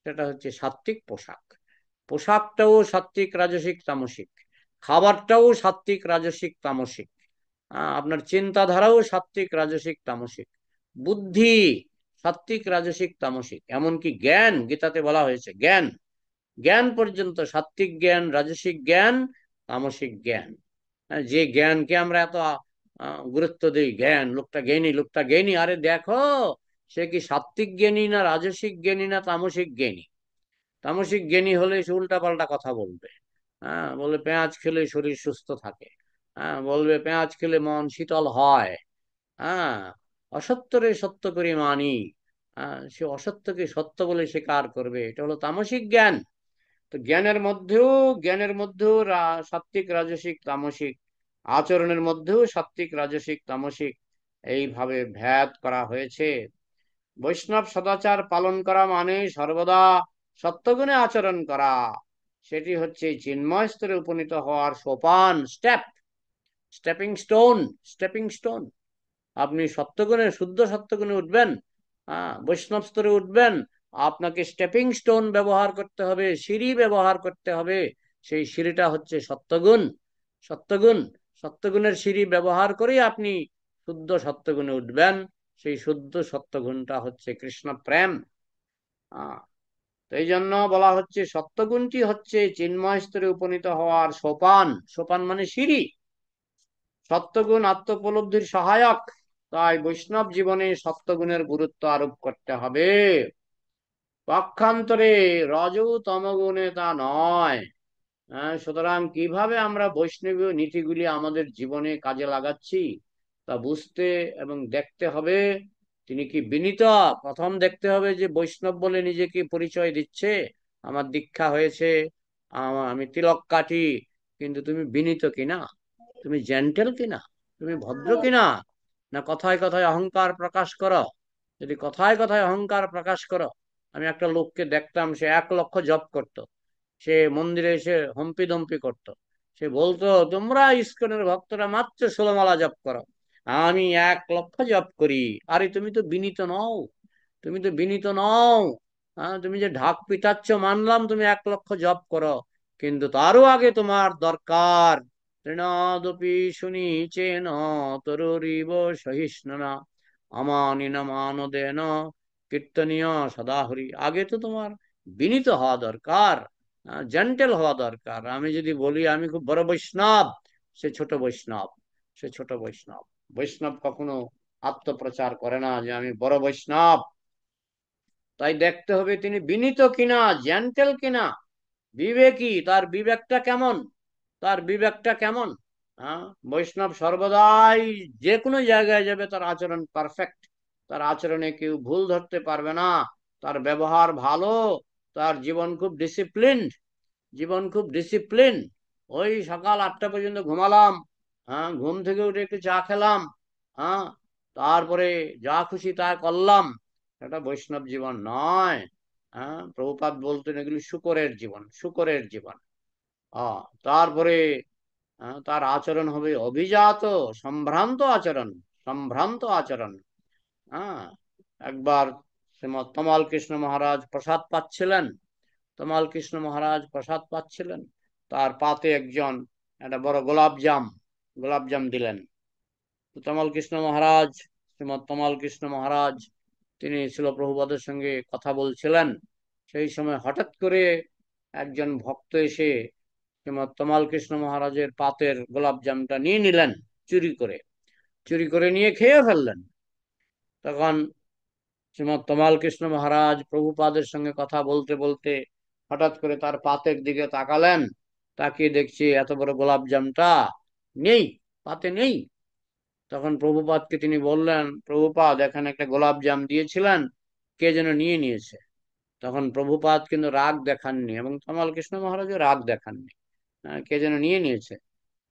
সেটা হচ্ছে সাত্বিক পোশাক। পোশাকটাও সাত্বিক, রাজসিক, তামসিক। খাবারটাও সাত্বিক, রাজসিক, তামসিক। আপনার চিন্তাধারাও সাত্বিক, রাজসিক, তামসিক। বুদ্ধি সাত্বিক, রাজসিক, তামসিক। এমনকি জ্ঞান, গীতাতে বলা হয়েছে জ্ঞান, জ্ঞান পর্যন্ত সাত্বিক জ্ঞান, রাজসিক জ্ঞান, তামসিক জ্ঞান। যে জ্ঞানকে আমরা এত গুরুত্ব দিই, জ্ঞান, লোকটা জ্ঞানী, লোকটা জ্ঞানী, আরে দেখো সে কি সাত্বিক জ্ঞানী না রাজসিক জ্ঞানী না তামসিক জ্ঞানী। তামসিক জ্ঞানী হলে সে উল্টা পাল্টা কথা বলবে। বলবে পেঁয়াজ খেলে শরীর সুস্থ থাকে। বলবে পেঁয়াজ খেলে মন শীতল হয়। হ্যাঁ, অসত্যরে সত্য করে মানি। সে অসত্যকে সত্য বলে স্বীকার করবে, এটা হলো তামসিক জ্ঞান। তো জ্ঞানের মধ্যেও সাত্বিক, রাজসিক, তামসিক। আচরণের মধ্যেও সাত্বিক, রাজসিক, তামসিক। এইভাবে ভেদ করা হয়েছে। বৈষ্ণব সদাচার পালন করা মানে সর্বদা সত্যগুণে আচরণ করা। সেটি হচ্ছে চিন্ময় স্তরে উপনীত হওয়ার সোপান, স্টেপিং স্টোন। Stepping stone. আপনি সত্যগুণে, শুদ্ধ সত্যগুণে উঠবেন, বৈষ্ণব স্তরে উঠবেন, আপনাকে স্টেপিং স্টোন ব্যবহার করতে হবে, সিঁড়ি ব্যবহার করতে হবে। সেই সিঁড়িটা হচ্ছে সত্যগুণ। সত্যগুণ, সত্যগুণের সিঁড়ি ব্যবহার করেই আপনি শুদ্ধ সত্যগুণে উঠবেন। সেই শুদ্ধ সত্যগুণটা হচ্ছে কৃষ্ণ প্রেম। তো এই জন্য বলা হচ্ছে সত্যগুণটি হচ্ছে চিন্ময় স্তরে উপনীত হওয়ার সোপান। সোপান মানে সিঁড়ি। সত্যগুণ আত্মোপলব্ধির সহায়ক। তাই বৈষ্ণব জীবনে সত্যগুণের গুরুত্ব আরোপ করতে হবে। পক্ষান্তরে রজ তমগুণে তা নয়। সুতরাং কিভাবে আমরা বৈষ্ণবীয় নীতিগুলি আমাদের জীবনে কাজে লাগাচ্ছি তা বুঝতে এবং দেখতে হবে। তিনি কি বিনীত? প্রথম দেখতে হবে যে বৈষ্ণব বলে নিজেকে পরিচয় দিচ্ছে, আমার দীক্ষা হয়েছে, আমি তিলক কাটি, কিন্তু তুমি বিনীত কিনা, তুমি জেন্টেল কিনা, তুমি ভদ্র কিনা, না কথায় কথায় অহংকার প্রকাশ করো? যদি কথায় কথায় অহংকার প্রকাশ করো, আমি একটা লোককে দেখতাম, সে 1 লক্ষ জপ করতো, সে মন্দিরে এসে হম্পি দম্পি করত। সে বলতো, তোমরা ইস্কনের ভক্তরা মাত্র 16 মালা জপ করো, আমি 1 লক্ষ জপ করি। আরে তুমি তো বিনীত নও, তুমি তো বিনীত নও। তুমি যে ঢাক পিটাচ্ছ মানলাম, তুমি 1 লক্ষ জপ করো, কিন্তু তারও আগে তোমার দরকার তৃণাদপি শুনিচেন তরুরিব সহিষ্ণুনা আমানিনা মানদেন কীর্তনীয় সদাহরি। আগে তো তোমার বিনীত হওয়া দরকার, জেন্টেল হওয়া দরকার। আমি যদি বলি আমি খুব বড় বৈষ্ণব, সে ছোট বৈষ্ণব, সে ছোট বৈষ্ণব। বৈষ্ণব কখনো আত্মপ্রচার করে না যে আমি বড় বৈষ্ণব। তাই দেখতে হবে তিনি বিনীত কিনা, জেন্টেল কিনা, বিবেকী, তার বিবেকটা কেমন, তার বিবেকটা কেমন। হ্যাঁ, বৈষ্ণব সর্বদাই যে কোনো জায়গায় যাবে তার আচরণ পারফেক্ট, তার আচরণে কেউ ভুল ধরতে পারবে না, তার ব্যবহার ভালো, তার জীবন খুব ডিসিপ্লিনড, জীবন খুব ডিসিপ্লিন। ওই সকাল 8টা পর্যন্ত ঘুমালাম, ঘুম থেকে উঠে একটু চা খেলাম, হ্যাঁ, তারপরে যা খুশি তা করলাম, এটা বৈষ্ণব জীবন নয়। প্রভুপাদ বলতেন এগুলি শূকরের জীবন, শূকরের জীবন। তারপরে তার আচরণ হবে অভিজাত, সম্ভ্রান্ত আচরণ, সম্ভ্রান্ত আচরণ। হ্যাঁ, একবার শ্রীমৎ তমাল কৃষ্ণ মহারাজ প্রসাদ পাচ্ছিলেন, তমাল কৃষ্ণ মহারাজ প্রসাদ পাচ্ছিলেন, তার পাতে একজন একটা বড় গোলাপজাম দিলেন। তমাল কৃষ্ণ মহারাজ, শ্রীমৎ তমাল কৃষ্ণ মহারাজ, তিনি ছিল প্রভুপাদের সঙ্গে কথা বলছিলেন। সেই সময় হঠাৎ করে একজন ভক্ত এসে শ্রীমৎ তমাল কৃষ্ণ মহারাজের পাতের গোলাপজামটা নিয়ে নিলেন, চুরি করে, চুরি করে নিয়ে খেয়ে ফেললেন। তখন শ্রীমৎ তমাল কৃষ্ণ মহারাজ প্রভুপাদের সঙ্গে কথা বলতে বলতে হঠাৎ করে তার পাতের দিকে তাকালেন, তাকিয়ে দেখছি এত বড় গোলাপজামটা নেই, পাতে নেই। তখন প্রভুপাদকে তিনি বললেন, প্রভুপাদ এখানে একটা গোলাপজাম দিয়েছিলেন, কে যেন নিয়ে নিয়েছে। তখন প্রভুপাদ কিন্তু রাগ দেখাননি এবং তমাল কৃষ্ণ মহারাজও রাগ দেখাননি। কে যেন নিয়ে নিয়েছে।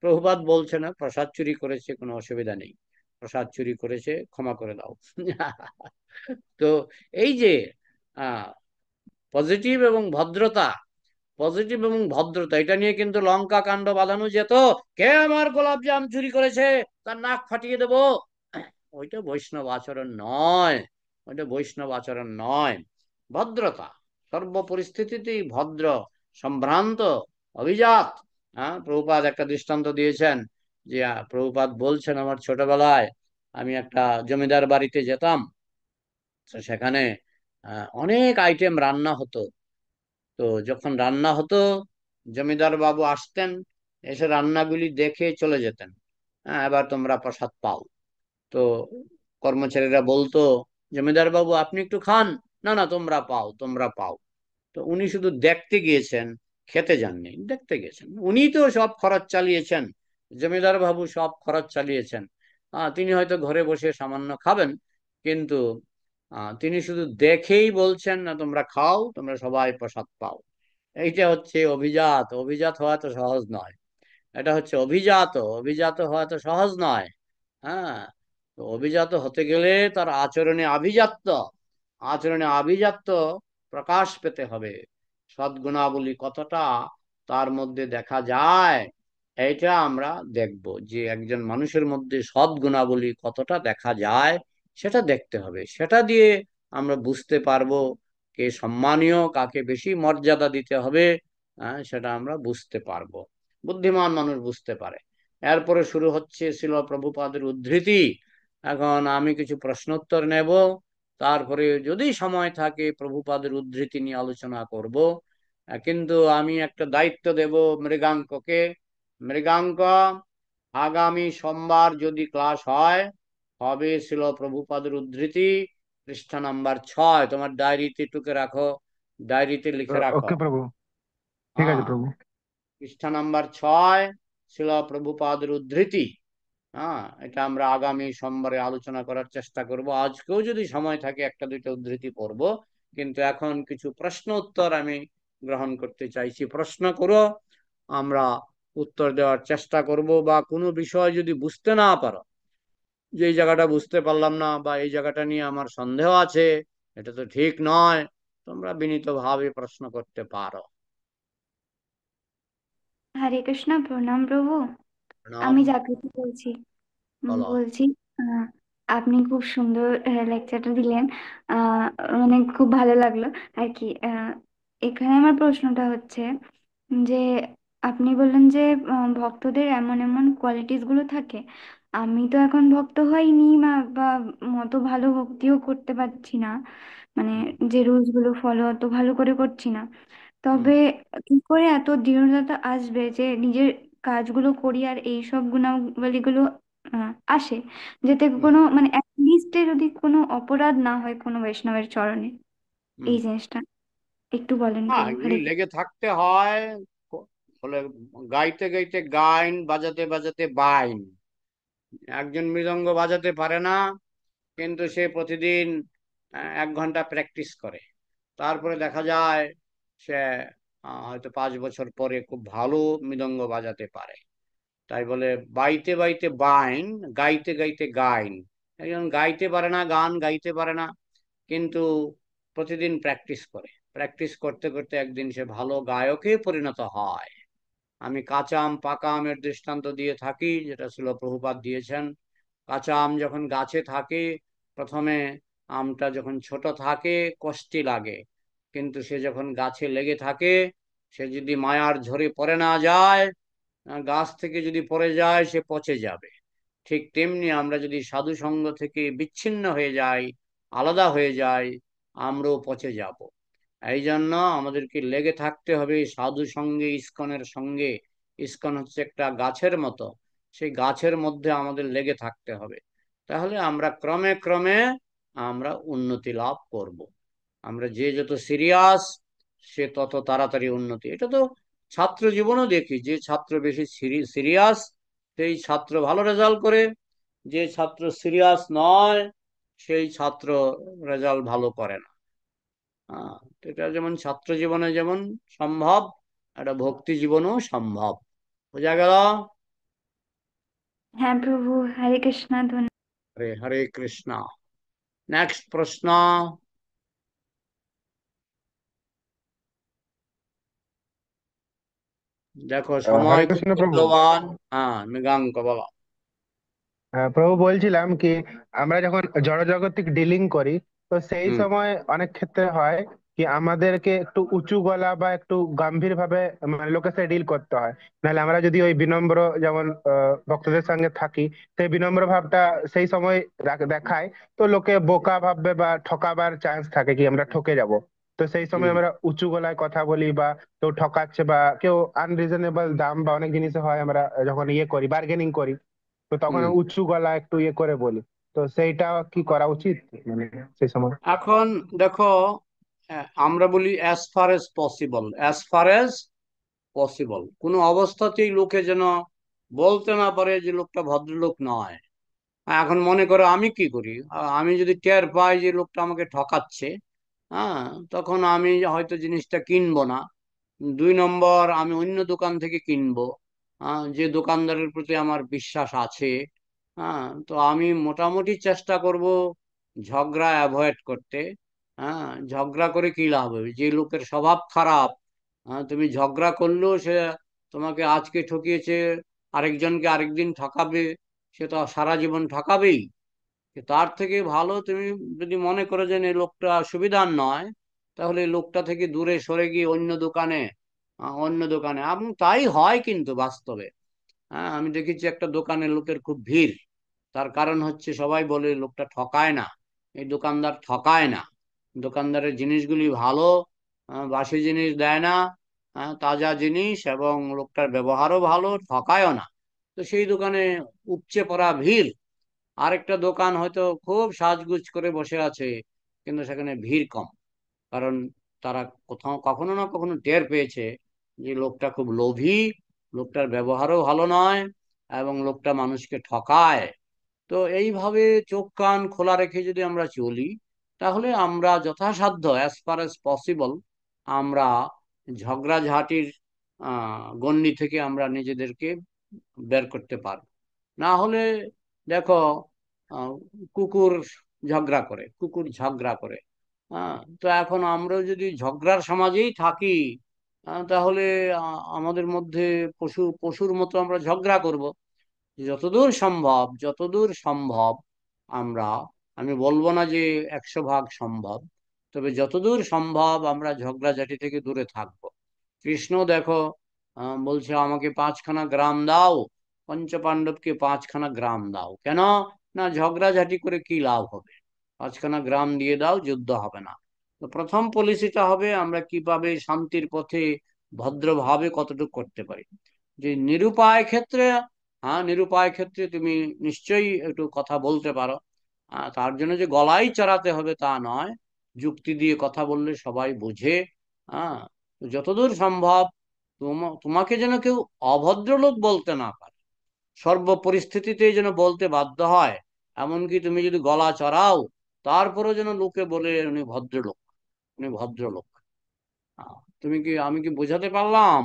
প্রভুপাদ বলছে না প্রসাদ চুরি করেছে, কোনো অসুবিধা নেই, প্রসাদ চুরি করেছে, ক্ষমা করে দাও। তো এই যে পজিটিভ এবং ভদ্রতা, পজিটিভ এবং ভদ্রতা, এটা নিয়ে কিন্তু লঙ্কা কাণ্ড বাঁধানো যেত। কে আমার গোলাপজাম চুরি করেছে, তার নাক ফাটিয়ে দেব। ওইটা বৈষ্ণব আচরণ নয়, ওইটা বৈষ্ণব আচরণ নয়। ভদ্রতা, সর্ব পরিস্থিতিতেই ভদ্র, সম্ভ্রান্ত, অভিজাত। প্রভুপাদ একটা দৃষ্টান্ত দিয়েছেন যে প্রভুপাদ বলছেন, আমার ছোটবেলায় আমি একটা জমিদার বাড়িতে যেতাম, তো সেখানে অনেক আইটেম রান্না হতো। তো যখন রান্না হতো, জমিদার বাবু আসতেন, এসে রান্নাগুলি দেখে চলে যেতেন। এবার তোমরা প্রসাদ পাও। তো কর্মচারীরা বলতো, জমিদার বাবু আপনি একটু খান, না না তোমরা পাও, তোমরা পাও। তো উনি শুধু দেখতে গিয়েছেন, খেতে যাননি, দেখতে গেছেন। উনি তো সব খরচ চালিয়েছেন, জমিদার বাবু সব খরচ চালিয়েছেন। তিনি হয়তো ঘরে বসে সামান্য খাবেন, কিন্তু তিনি শুধু দেখেই বলছেন, না তোমরা খাও, তোমরা সবাই প্রসাদ পাও। এইটা হচ্ছে অভিজাত। অভিজাত হওয়া তো সহজ নয়, এটা হচ্ছে অভিজাত। অভিজাত হওয়া তো সহজ নয়। হ্যাঁ, তো অভিজাত হতে গেলে তার আচরণে আভিজাত্য, আচরণে আভিজাত্য প্রকাশ পেতে হবে। সদ্গুণাবলী কতটা তার মধ্যে দেখা যায়, এইটা আমরা দেখব, যে একজন মানুষের মধ্যে সদ্গুণাবলী কতটা দেখা যায় সেটা দেখতে হবে। সেটা দিয়ে আমরা বুঝতে পারবো কে সম্মানীয়, কাকে বেশি মর্যাদা দিতে হবে, সেটা আমরা বুঝতে পারবো। বুদ্ধিমান মানুষ বুঝতে পারে। এরপরে শুরু হচ্ছে ছিল প্রভুপাদের উদ্ধৃতি। এখন আমি কিছু প্রশ্নোত্তর নেব, তারপরে যদি সময় থাকে প্রভুপাদের উদ্ধৃতি নিয়ে আলোচনা করব। কিন্তু আমি একটা দায়িত্ব দেব মৃগাঙ্ককে। মৃগাঙ্ক, আগামী সোমবার যদি ক্লাস হয়, হবে ছিল প্রভুপাদের উদ্ধৃতি, পৃষ্ঠা নাম্বার 6। তোমার ডায়েরিতে টুকে রাখো, ডায়েরিতে লিখে রাখো। ওকে প্রভু, ঠিক আছে হ্যাঁ, প্রভু। পৃষ্ঠা নাম্বার 6 ছিল প্রভুপাদের উদ্ধৃতি। হ্যাঁ, এটা আমরা আগামী সোমবারে আলোচনা করার চেষ্টা করব। আজকেও যদি সময় থাকে একটা দুইটা উদ্ধৃতি পড়ব, কিন্তু এখন কিছু প্রশ্ন উত্তর আমি গ্রহণ করতে চাইছি। প্রশ্ন করো, আমরা উত্তর দেওয়ার চেষ্টা করব। বা কোনো বিষয় যদি বুঝতে না পারো, যে এই জায়গাটা বুঝতে পারলাম না বা এই জায়গাটা নিয়ে আমার সন্দেহ আছে, এটা তো ঠিক নয়, তোমরা বিনীতভাবে প্রশ্ন করতে পারো। হরে কৃষ্ণ, প্রণাম প্রভু। প্রণাম। আমি জাগৃতি বলছি। বলো। বলছি, আহ, আপনি খুব সুন্দর লেকচারটা দিলেন। আহ, মানে খুব ভালো লাগলো আর কি। এখানে আমার প্রশ্নটা হচ্ছে যে আপনি বললেন যে ভক্তদের এমন এমন কোয়ালিটিস গুলো থাকে। আমি তো এখন ভক্ত হইনি, বা মতো ভালো ভক্তিও করতে পারছি না, মানে হুম। যে রুলস গুলো ফলো অত ভালো করে করছি না। হুম। তবে কি করে এত দৃঢ়তা আসবে যে নিজের কাজগুলো করি আর এই সব গুণাবলীগুলো আসে, যাতে হুম। কোনো মানে লিস্টে যদি কোনো অপরাধ না হয় কোনো বৈষ্ণবের চরণে, হুম। এই জিনিসটা একটু বলেন হ্যাঁ, প্রভু। এগুলি হরে লেগে থাকতে হয়। বলে, গাইতে গাইতে গাইন, বাজাতে বাজাতে বাইন। একজন মৃদঙ্গ বাজাতে পারে না, কিন্তু সে প্রতিদিন 1 ঘন্টা প্র্যাকটিস করে। তারপরে দেখা যায় সে হয়তো 5 বছর পরে খুব ভালো মৃদঙ্গ বাজাতে পারে। তাই বলে বাইতে বাইতে বাইন, গাইতে গাইতে গাইন। একজন গাইতে পারে না, গান গাইতে পারে না, কিন্তু প্রতিদিন প্র্যাকটিস করে। প্র্যাকটিস করতে করতে একদিন সে ভালো গায়কে পরিণত হয়। আমি কাঁচা আম পাকা আমের দৃষ্টান্ত দিয়ে থাকি, যেটা ছিল প্রভুপাদ দিয়েছেন। কাঁচা আম যখন গাছে থাকে, প্রথমে আমটা যখন ছোট থাকে কষ্টি লাগে, কিন্তু সে যখন গাছে লেগে থাকে, সে যদি মায়ার ঝরে পড়ে না যায়, গাছ থেকে যদি পড়ে যায়, সে পচে যাবে। ঠিক তেমনি আমরা যদি সাধু সঙ্গ থেকে বিচ্ছিন্ন হয়ে যাই, আলাদা হয়ে যাই, আমরাও পচে যাব। এই জন্য আমাদেরকে লেগে থাকতে হবে সাধু সঙ্গে, ইস্কনের সঙ্গে। ইস্কন হচ্ছে একটা গাছের মতো, সেই গাছের মধ্যে আমাদের লেগে থাকতে হবে। তাহলে আমরা ক্রমে ক্রমে আমরা উন্নতি লাভ করব। আমরা যে যত সিরিয়াস, সে তত তাড়াতাড়ি উন্নতি। এটা তো ছাত্র জীবনও দেখি, যে ছাত্র বেশি সিরিয়াস, সেই ছাত্র ভালো রেজাল্ট করে। যে ছাত্র সিরিয়াস নয়, সেই ছাত্র রেজাল্ট ভালো করে না। তো এটা যেমন ছাত্র জীবনে যেমন সম্ভব, একটা ভক্তি জীবনেও সম্ভব। বোঝা গেল? হ্যাঁ প্রভু, হরে কৃষ্ণ। ধন্যবাদ। হরে হরে কৃষ্ণ। নেক্সট প্রশ্ন। দেখো সময় হরে খুব কৃষ্ণ প্রভু। মূল্যবান। হ্যাঁ, মৃগাঙ্ক বলো। প্রভু বলছিলাম কি, আমরা যখন জড়জাগতিক ডিলিং করি, তো সেই হুম। সময় অনেক ক্ষেত্রে হয় কি আমাদেরকে একটু উঁচু গলা বা একটু গম্ভীর ভাবে মানে লোকের সাথে ডিল করতে হয়। নাহলে আমরা যদি ওই বিনম্র যেমন ভক্তদের সঙ্গে থাকি, সেই বিনম্র ভাবটা সেই সময় দেখায়, তো লোকে বোকা ভাববে বা ঠকাবার চান্স থাকে কি আমরা ঠকে যাব। তো সেই সময় হুম। আমরা উঁচু গলায় কথা বলি, বা কেউ ঠকাচ্ছে বা কেউ আনরিজনেবল দাম বা অনেক জিনিস হয়, আমরা যখন ইয়ে করি বার্গেনিং করি, তো তখন হুম। উঁচু গলা একটু ইয়ে করে বলি। তো সেইটা কি করা উচিত মানে সেই সময়? এখন দেখো, আমরা বলি as far as possible, as far as possible. কোনো অবস্থাতেই লোকে যেন বলতে না পারে যে লোকটা ভদ্রলোক নয়। এখন মনে করো আমি কি করি, আমি যদি টের পাই যে লোকটা আমাকে ঠকাচ্ছে, হ্যাঁ, তখন আমি হয়তো জিনিসটা কিনবো না। 2 নম্বর, আমি অন্য দোকান থেকে কিনবো, যে দোকানদারের প্রতি আমার বিশ্বাস আছে। হ্যাঁ, তো আমি মোটামুটি চেষ্টা করব ঝগড়া অ্যাভয়েড করতে। হ্যাঁ, ঝগড়া করে কি লাভ হবে? যে লোকের স্বভাব খারাপ, তুমি ঝগড়া করলেও সে তোমাকে আজকে ঠকিয়েছে, আরেকজনকে আরেকদিন ঠকাবে, সে তো সারা জীবন ঠকাবেই। তার থেকে ভালো তুমি যদি মনে করো যে এই লোকটা সুবিধার নয়, তাহলে এই লোকটা থেকে দূরে সরে গিয়ে অন্য দোকানে এবং তাই হয় কিন্তু বাস্তবে। হ্যাঁ, আমি দেখেছি একটা দোকানে লোকের খুব ভিড়। তার কারণ হচ্ছে সবাই বলে লোকটা ঠকায় না, এই দোকানদার ঠকায় না, দোকানদারের জিনিসগুলি ভালো, বাসি জিনিস দেয় না, তাজা জিনিস, এবং লোকটার ব্যবহারও ভালো, ঠকায়ও না। তো সেই দোকানে উপচে পড়া ভিড়। আরেকটা দোকান হয়তো খুব সাজগুজ করে বসে আছে, কিন্তু সেখানে ভিড় কম। কারণ তারা কোথাও কখনো না কখনো টের পেয়েছে যে লোকটা খুব লোভী, লোকটার ব্যবহারও ভালো নয়, এবং লোকটা মানুষকে ঠকায়। তো এইভাবে চোখ কান খোলা রেখে যদি আমরা চলি, তাহলে আমরা যথাসাধ্য অ্যাজ ফার অ্যাজ পসিবল আমরা ঝগড়াঝাটির গণ্ডি থেকে আমরা নিজেদেরকে বের করতে পারব। না হলে দেখো, আহ, কুকুর কুকুর ঝগড়া করে। তো এখন আমরা যদি ঝগড়ার সমাজেই থাকি, তাহলে আমাদের মধ্যে পশুর মতো আমরা ঝগড়া করব। যতদূর সম্ভব আমরা, আমি বলবো না যে 100 ভাগ সম্ভব, তবে যতদূর সম্ভব আমরা ঝগড়াঝাটি থেকে দূরে থাকবো। কৃষ্ণ দেখো, বলছে আমাকে 5খানা গ্রাম দাও, পঞ্চপাণ্ডবকে 5খানা গ্রাম দাও। কেন? না, ঝগড়াঝাটি করে কি লাভ হবে? 5খানা গ্রাম দিয়ে দাও, যুদ্ধ হবে না। তো প্রথম পলিসিটা হবে আমরা কিভাবে শান্তির পথে ভদ্রভাবে কতটুকু করতে পারি। যে নিরুপায় ক্ষেত্রে তুমি নিশ্চয়ই একটু কথা বলতে পারো। তার জন্য যে গলাই চড়াতে হবে তা নয়, যুক্তি দিয়ে কথা বললে সবাই বোঝে। হ্যাঁ, তো যতদূর সম্ভব তোমাকে যেন কেউ অভদ্রলোক বলতে না পারে, সর্ব পরিস্থিতিতে যেন বলতে বাধ্য হয়। এমনকি তুমি যদি গলা চড়াও, তারপরেও যেন লোকে বলে উনি ভদ্রলোক। আমি কি বোঝাতে পারলাম?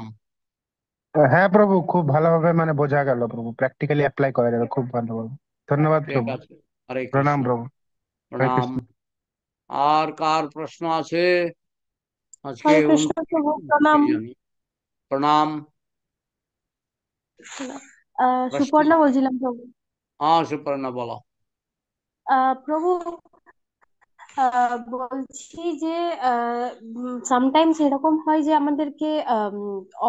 হ্যাঁ প্রভু, খুব ভালোভাবে মানে বোঝা গেল প্রভু, প্র্যাকটিক্যালি অ্যাপ্লাই করা যাবে খুব ভালোভাবে। ধন্যবাদ ঠিক প্রভু। আছে। হরে প্রণাম কৃষ্ণ। প্রভু। হরে প্রণাম। কৃষ্ণ। আর কার প্রশ্ন আছে আজকে? হরে কৃষ্ণ প্রভু, কি প্রণাম। জানি। প্রণাম। প্রশ্ন। সুপর্ণা বলছিলাম প্রভু। হ্যাঁ, সুপর্ণা বলো। প্রভু, বলছি যে সামটাইমস এরকম হয় যে আমাদেরকে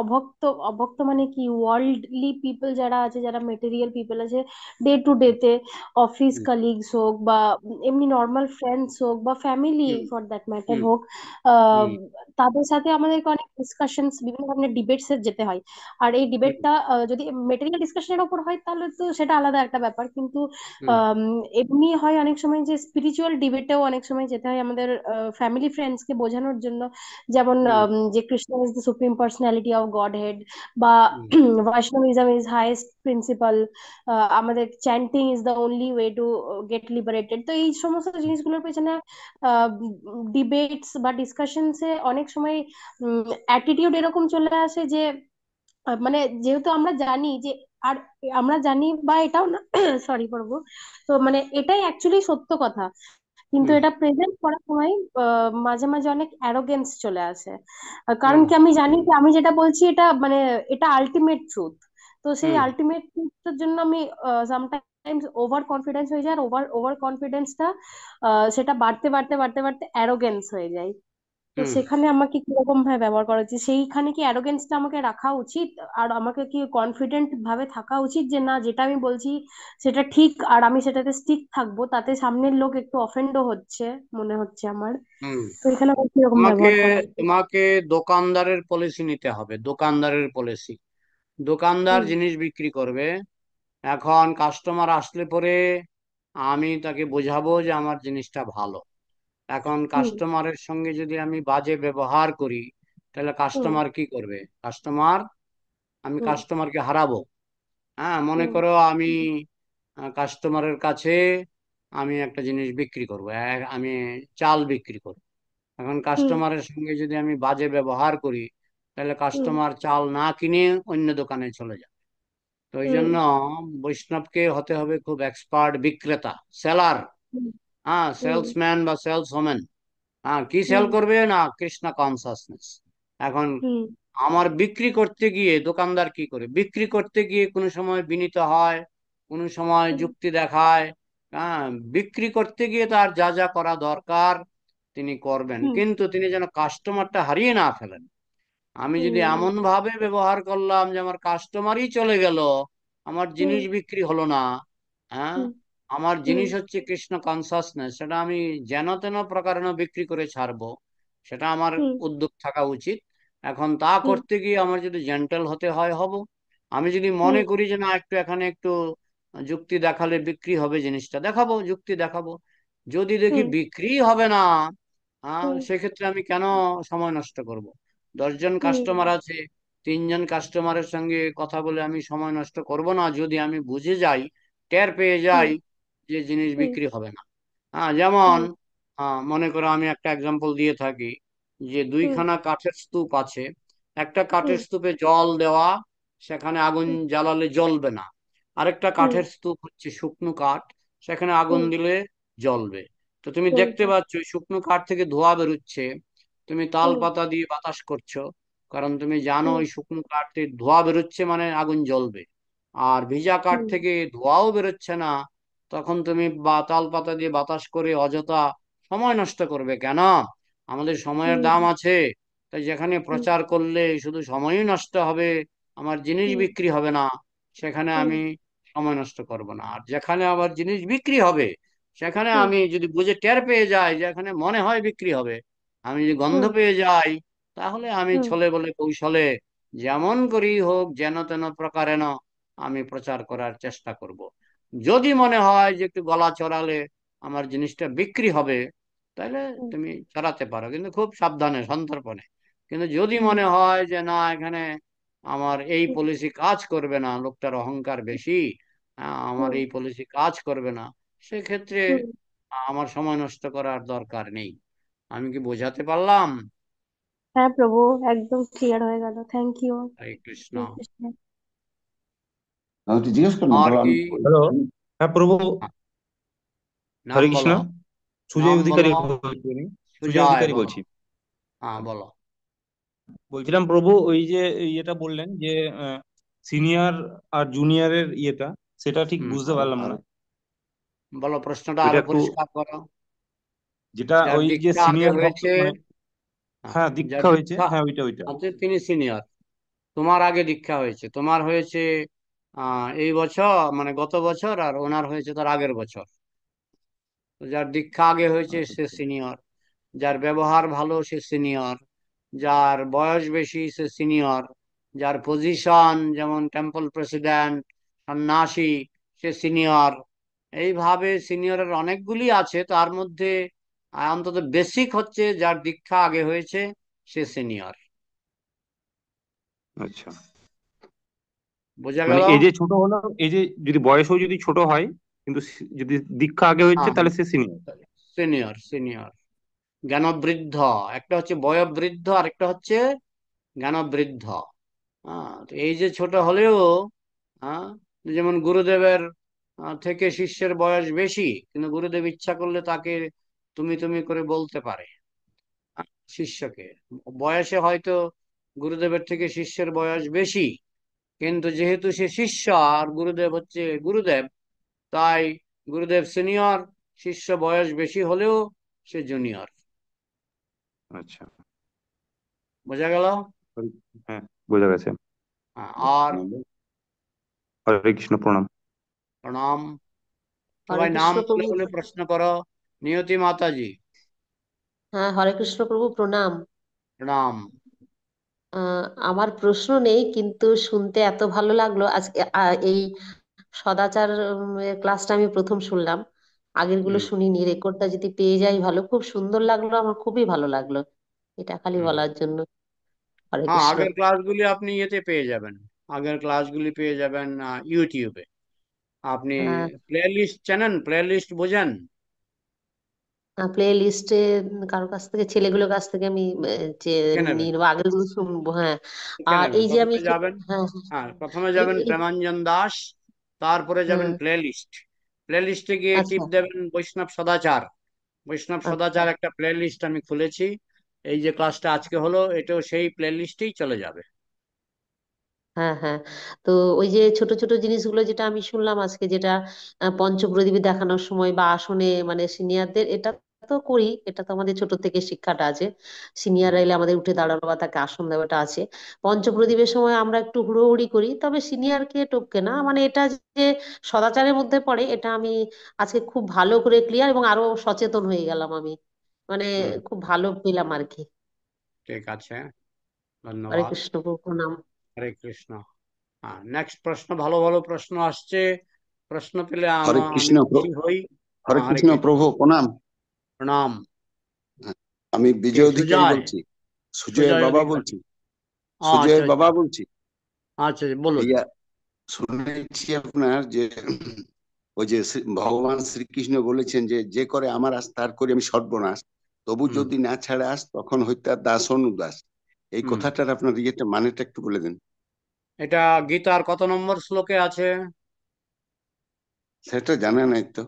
অভক্ত অভক্ত মানে কি, ওয়ার্ল্ডলি পিপল যারা আছে, যারা মেটেরিয়াল পিপল আছে, ডে টু ডে তে অফিস হুম, কালিগস হোক বা এমনি নর্মাল ফ্রেন্ডস হোক বা family hmm, for that matter hmm, হোক, আহ, হুম, তাদের সাথে আমাদেরকে অনেক ডিসকাশনস, বিভিন্ন ধরনের ডিবেটস এ যেতে হয়। আর এই হুম, ডিবেটটা যদি মেটেরিয়াল ডিসকাশনের ওপর হয় তাহলে তো সেটা আলাদা একটা ব্যাপার, কিন্তু হুম, আম, এমনি হয় অনেক সময় যে স্পিরিচুয়াল ডিবেটেও অনেক সময় যেতে হয় আমাদের ফ্যামিলি ফ্রেন্ডস কে বোঝানোর জন্য। যেমন হুম, যে Krishna is the supreme personality of god head, বা হুম, বৈষ্ণবিজম ইজ হাইয়েস্ট প্রিন্সিপাল, আমাদের chanting is the only way to get liberated. তো এই সমস্ত জিনিসগুলোর পেছনে ডিবেটস বা ডিসকাশনসে অনেক সময় অ্যাটিটিউড এরকম চলে আসে যে মানে যেহেতু আমরা জানি যে, আর আমরা জানি বা এটাও না সরি করবো, তো মানে এটাই অ্যাকচুয়ালি সত্য কথা, কিন্তু হুম, এটা প্রেজেন্ট করার সময় মাঝে মাঝে অনেক অ্যারোগেন্স চলে আসে। কারণ হুম, কি, আমি জানি যে আমি যেটা বলছি এটা মানে এটা আলটিমেট ট্রুথ। তো সেই হুম, আলটিমেট ট্রুথের জন্য আমি সামটাইমস ওভার কনফিডেন্স হয়ে যায়, আর ওভার ওভার কনফিডেন্সটা সেটা বাড়তে বাড়তে বাড়তে বাড়তে অ্যারোগেন্স হয়ে যায়। তো হুম। সেখানে আমাকে কিরকম ভাবে ব্যবহার করা উচিত, সেইখানে কি অ্যারোগেন্সটা আমাকে রাখা উচিত, আর আমাকে কি কনফিডেন্ট ভাবে থাকা উচিত যে না, যেটা আমি বলছি সেটা ঠিক আর আমি সেটাতে স্টিক থাকবো, তাতে সামনের লোক একটু অফেন্ডও হচ্ছে মনে হচ্ছে আমার। হুম। তো এখানে আমার কিরকম তোমাকে ব্যবহার করা উচিত? তোমাকে দোকানদারের পলিসি নিতে হবে, দোকানদারের পলিসি। দোকানদার হুম। জিনিস বিক্রি করবে। এখন কাস্টমার আসলে পরে আমি তাকে বোঝাবো যে আমার জিনিসটা ভালো। এখন হুম। কাস্টমারের সঙ্গে যদি আমি বাজে ব্যবহার করি, তাহলে হুম। কাস্টমার কি করবে? আমি হুম। কাস্টমারকে হারাবো। হ্যাঁ, মনে হুম। করো আমি কাস্টমারের কাছে আমি একটা জিনিস বিক্রি করব, আমি চাল বিক্রি করব। এখন হুম। কাস্টমারের সঙ্গে যদি আমি বাজে ব্যবহার করি, তাহলে হুম। কাস্টমার চাল না কিনে অন্য দোকানে চলে যাবে। তো তো এই হুম জন্য বৈষ্ণবকে হতে হবে খুব এক্সপার্ট বিক্রেতা, সেলার। হুম হ্যাঁ, হুম সেলসম্যান বা সেলস ওম্যান। হ্যাঁ, কি সেল হুম করবে না, কৃষ্ণ কনসাসনেস। এখন হুম আমার বিক্রি করতে গিয়ে দোকানদার কি করে, বিক্রি করতে গিয়ে কোনো সময় বিনীত হয়, কোনো সময় হুম যুক্তি দেখায়। হ্যাঁ, বিক্রি করতে গিয়ে তার যা যা করা দরকার তিনি করবেন, হুম কিন্তু তিনি যেন কাস্টমারটা হারিয়ে না ফেলেন। আমি যদি হুম এমন ভাবে ব্যবহার করলাম যে আমার কাস্টমারই চলে গেল, আমার হুম জিনিস বিক্রি হলো না। হ্যাঁ, হুম আমার হুম জিনিস হচ্ছে কৃষ্ণ কনসাসনেস, সেটা আমি যেন তেন প্রকারে বিক্রি করে ছাড়বো, সেটা আমার হুম উদ্যোগ থাকা উচিত। এখন তা হুম করতে গিয়ে আমার যদি জেন্টাল হতে হয় হব। আমি যদি মনে হুম করি যে না, একটু এখানে একটু যুক্তি দেখালে বিক্রি হবে, জিনিসটা দেখাবো, যুক্তি দেখাবো। যদি দেখি হুম বিক্রি হবে না, হুম সেক্ষেত্রে আমি কেন সময় নষ্ট করব? 10 জন হুম কাস্টমার আছে, 3 জন কাস্টমারের সঙ্গে কথা বলে আমি সময় নষ্ট করব না, যদি আমি বুঝে যাই, টের পেয়ে হুম যাই যে জিনিস হুম বিক্রি হবে না। হ্যাঁ, যেমন হুম মনে করো আমি একটা এক্সাম্পল দিয়ে থাকি, যে হুম দুইখানা কাঠের স্তূপ আছে। একটা কাঠের হুম স্তূপে জল দেওয়া, সেখানে আগুন হুম জ্বালালে জ্বলবে না। আরেকটা হুম কাঠের স্তূপ হচ্ছে শুকনো কাঠ, সেখানে আগুন হুম দিলে জ্বলবে। তো তুমি দেখতে চলবে। পাচ্ছ ওই শুকনো কাঠ থেকে ধোঁয়া বেরোচ্ছে, তুমি তাল হুম পাতা দিয়ে বাতাস করছো, কারণ তুমি জানো হুম ওই শুকনো কাঠ থেকে ধোঁয়া বেরোচ্ছে মানে আগুন জ্বলবে। আর ভিজা কাঠ হুম থেকে ধোঁয়াও বেরোচ্ছে না, তখন তুমি বা তাল পাতা দিয়ে বাতাস করে অযথা সময় নষ্ট করবে কেন? আমাদের সময়ের হুম দাম আছে। তাই যেখানে হুম প্রচার করলে শুধু সময়ই নষ্ট হবে, আমার জিনিস হুম বিক্রি হবে না, সেখানে হুম আমি সময় নষ্ট করব না। আর যেখানে আবার জিনিস বিক্রি হবে, সেখানে হুম আমি যদি বুঝে টের পেয়ে যাই, যেখানে মনে হয় বিক্রি হবে, আমি যদি গন্ধ হুম পেয়ে যাই, তাহলে আমি হুম ছলে বলে কৌশলে যেমন করেই হোক, যেন তেন প্রকারেণ আমি প্রচার করার চেষ্টা করব। যদি মনে হয় যে একটু গলা চড়ালে আমার জিনিসটা বিক্রি হবে, তাহলে হুম তুমি চড়াতে পারো, কিন্তু খুব সাবধানে, সন্তর্পণে। কিন্তু যদি হুম মনে হয় যে না, এখানে আমার এই হুম পলিসি কাজ করবে না, লোকটার অহংকার বেশি, আমার হুম এই পলিসি কাজ করবে না, সেক্ষেত্রে হুম আমার সময় নষ্ট করার দরকার নেই। আমি কি বোঝাতে পারলাম? হ্যাঁ প্রভু, একদম ক্লিয়ার হয়ে গেল, থ্যাংক ইউ। হরে কৃষ্ণ। হরে কৃষ্ণ। তুই জিজ্ঞেস কর না, আর বলো কি? আমি হ্যালো। হ্যাঁ প্রভু। নাম হরে কৃষ্ণ। বলো। সুজয় নাম অধিকারী বলো। বলছি আমি। সুজয় সুজয় অধিকারী বলো। বলছি। হ্যাঁ, বলো। বলছিলাম প্রভু, ওই যে ইয়েটা বললেন যে সিনিয়র আর জুনিয়রের ইয়েটা, সেটা ঠিক হুম, বুঝতে পারলাম না। বলো, প্রশ্নটা ওইটা আরো একটু, পরিষ্কার করো। যেটা যার ওই যে দীক্ষা আগে সিনিয়র ভক্ত হয়েছে, মানে, হ্যাঁ, হ্যাঁ যার দীক্ষা হয়েছে, দীক্ষা হ্যাঁ ওইটা ওইটা। আছে তিনি সিনিয়র। তোমার আগে দীক্ষা হয়েছে, তোমার হয়েছে এই বছর, মানে গত বছর, আর ওনার হয়েছে তার আগের বছর। তো যার দীক্ষা আগে হয়েছে সে আচ্ছা সিনিয়র, যার ব্যবহার ভালো সে সিনিয়র, যার বয়স বেশি সে সিনিয়র, যার পজিশন যেমন টেম্পল প্রেসিডেন্ট, সন্ন্যাসী, সে সিনিয়র। এইভাবে সিনিয়রের অনেকগুলি আছে, তার মধ্যে অন্তত বেসিক হচ্ছে যার দীক্ষা আগে হয়েছে সে সিনিয়র। আচ্ছা। বোঝা মানে গেল? এই যে ছোট হলো, এই যে যদি বয়সও যদি ছোট হয়, কিন্তু যদি দীক্ষা আগে হয়েছে হ্যাঁ, তাহলে সে সিনিয়র। Senior, senior. জ্ঞানবৃদ্ধ, একটা হচ্ছে বয়োবৃদ্ধ, আর একটা হচ্ছে জ্ঞানবৃদ্ধ। তো এই যে ছোট হলেও, হ্যাঁ, যেমন গুরুদেবের থেকে শিষ্যের বয়স বেশি, কিন্তু গুরুদেব ইচ্ছা করলে তাকে তুমি তুমি করে বলতে পারে শিষ্যকে। বয়সে হয়তো গুরুদেবের থেকে শিষ্যের বয়স বেশি, কিন্তু যেহেতু সে শিষ্য আর গুরুদেব হচ্ছে গুরুদেব, তাই গুরুদেব সিনিয়র, শিষ্য বয়স বেশি হলেও সে জুনিয়র। আচ্ছা। বোঝা গেল? হ্যাঁ, বোঝা গেছে। আর হরে কৃষ্ণ, প্রণাম। প্রণাম। হরে সবাই নাম কৃষ্ণ বলে প্রভু। বলে প্রশ্ন করো। নিয়তি মাতাজি, হ্যাঁ, হরে কৃষ্ণ প্রভু, প্রণাম। প্রণাম। আমার প্রশ্ন নেই, কিন্তু শুনতে এত ভালো লাগলো আজকে। এই সদাচার ক্লাসটা আমি প্রথম শুনলাম, আগের গুলো হুম, শুনিনি। রেকর্ডটা যদি পেয়ে যাই ভালো, খুব সুন্দর লাগলো, আমার খুবই ভালো লাগলো। এটা খালি হুম। বলার জন্য। হরে হ্যাঁ, কৃষ্ণ। আগের ক্লাসগুলি আপনি ইয়েতে পেয়ে যাবেন, আগের ক্লাসগুলি পেয়ে যাবেন ইউটিউবে। আপনি আহ, প্লে লিস্ট চেনেন, প্লে লিস্ট বোঝেন? প্লে লিস্টে কারোর কাছ থেকে, ছেলেগুলোর কাছ থেকে আমি যে কে নেবেন? নিয়ে নেবো, আগের গুলো শুনবো। হ্যাঁ, কে আর নেবেন? এই যে আমি প্রথমে যাবেন, হ্যাঁ হ্যাঁ প্রথমে যাবেন এই- প্রেমাঞ্জন দাস, তারপরে যাবেন হ্যাঁ, প্লে লিস্ট। প্লে লিস্টে গিয়ে আচ্ছা টিপ দেবেন বৈষ্ণব সদাচার। বৈষ্ণব আচ্ছা। সদাচার একটা প্লে লিস্ট আমি খুলেছি। এই যে ক্লাসটা আজকে হলো, এটাও সেই প্লে লিস্টেই চলে যাবে। হ্যাঁ হ্যাঁ, তো ওই যে ছোট ছোট জিনিসগুলো যেটা আমি শুনলাম আজকে, যেটা পঞ্চপ্রদীপে দেখানোর সময় বা আসনে মানে সিনিয়রদের, এটা তো করি, এটা তো আমাদের ছোট থেকে শিক্ষাটা আছে। সিনিয়ররা হুম। এলে আমাদের উঠে দাঁড়ানো বা তাকে আসন দেওয়াটা আছে। পঞ্চপ্রদীপের সময় আমরা একটু হুড়োহুড়ি করি, তবে সিনিয়রকে টপকে না, মানে এটা যে সদাচারের মধ্যে পড়ে, এটা আমি আজকে খুব ভালো করে ক্লিয়ার এবং আরো সচেতন হয়ে গেলাম আমি, মানে হুম, খুব ভালো পেলাম আর কি। ঠিক আছে, হরে ধন্যবাদ। কৃষ্ণ, প্রণাম। হরে কৃষ্ণ। হ্যাঁ, নেক্সট প্রশ্ন, ভালো ভালো প্রশ্ন আসছে। প্রশ্ন পেলে হরে আমি কৃষ্ণ খুশি হই। হরে হরে কৃষ্ণ কৃষ্ণ। প্রভু প্রণাম। প্রণাম। আমি কে? বিজয় অধিকারী সুজয়? বলছি, সুজয়ের সুজয় বাবা অধিকারী? বলছি, আচ্ছা সুজয়ের বাবা আচ্ছা। বলছি। আচ্ছা বলুন। ভাইয়া, শুনেছি আপনার যে ওই যে ভগবান শ্রীকৃষ্ণ বলেছেন যে যে করে আমার আস তার করি আমি সর্বনাশ, তবু হুম যদি না ছাড়ে আস তখন হইতে আর দাস অনুদাস। এই হুম। কথাটার আপনার ইয়েটা মানেটা একটু বলে দেন। এটা গীতার কত নম্বর শ্লোকে আছে? সেটা জানা নাই তো,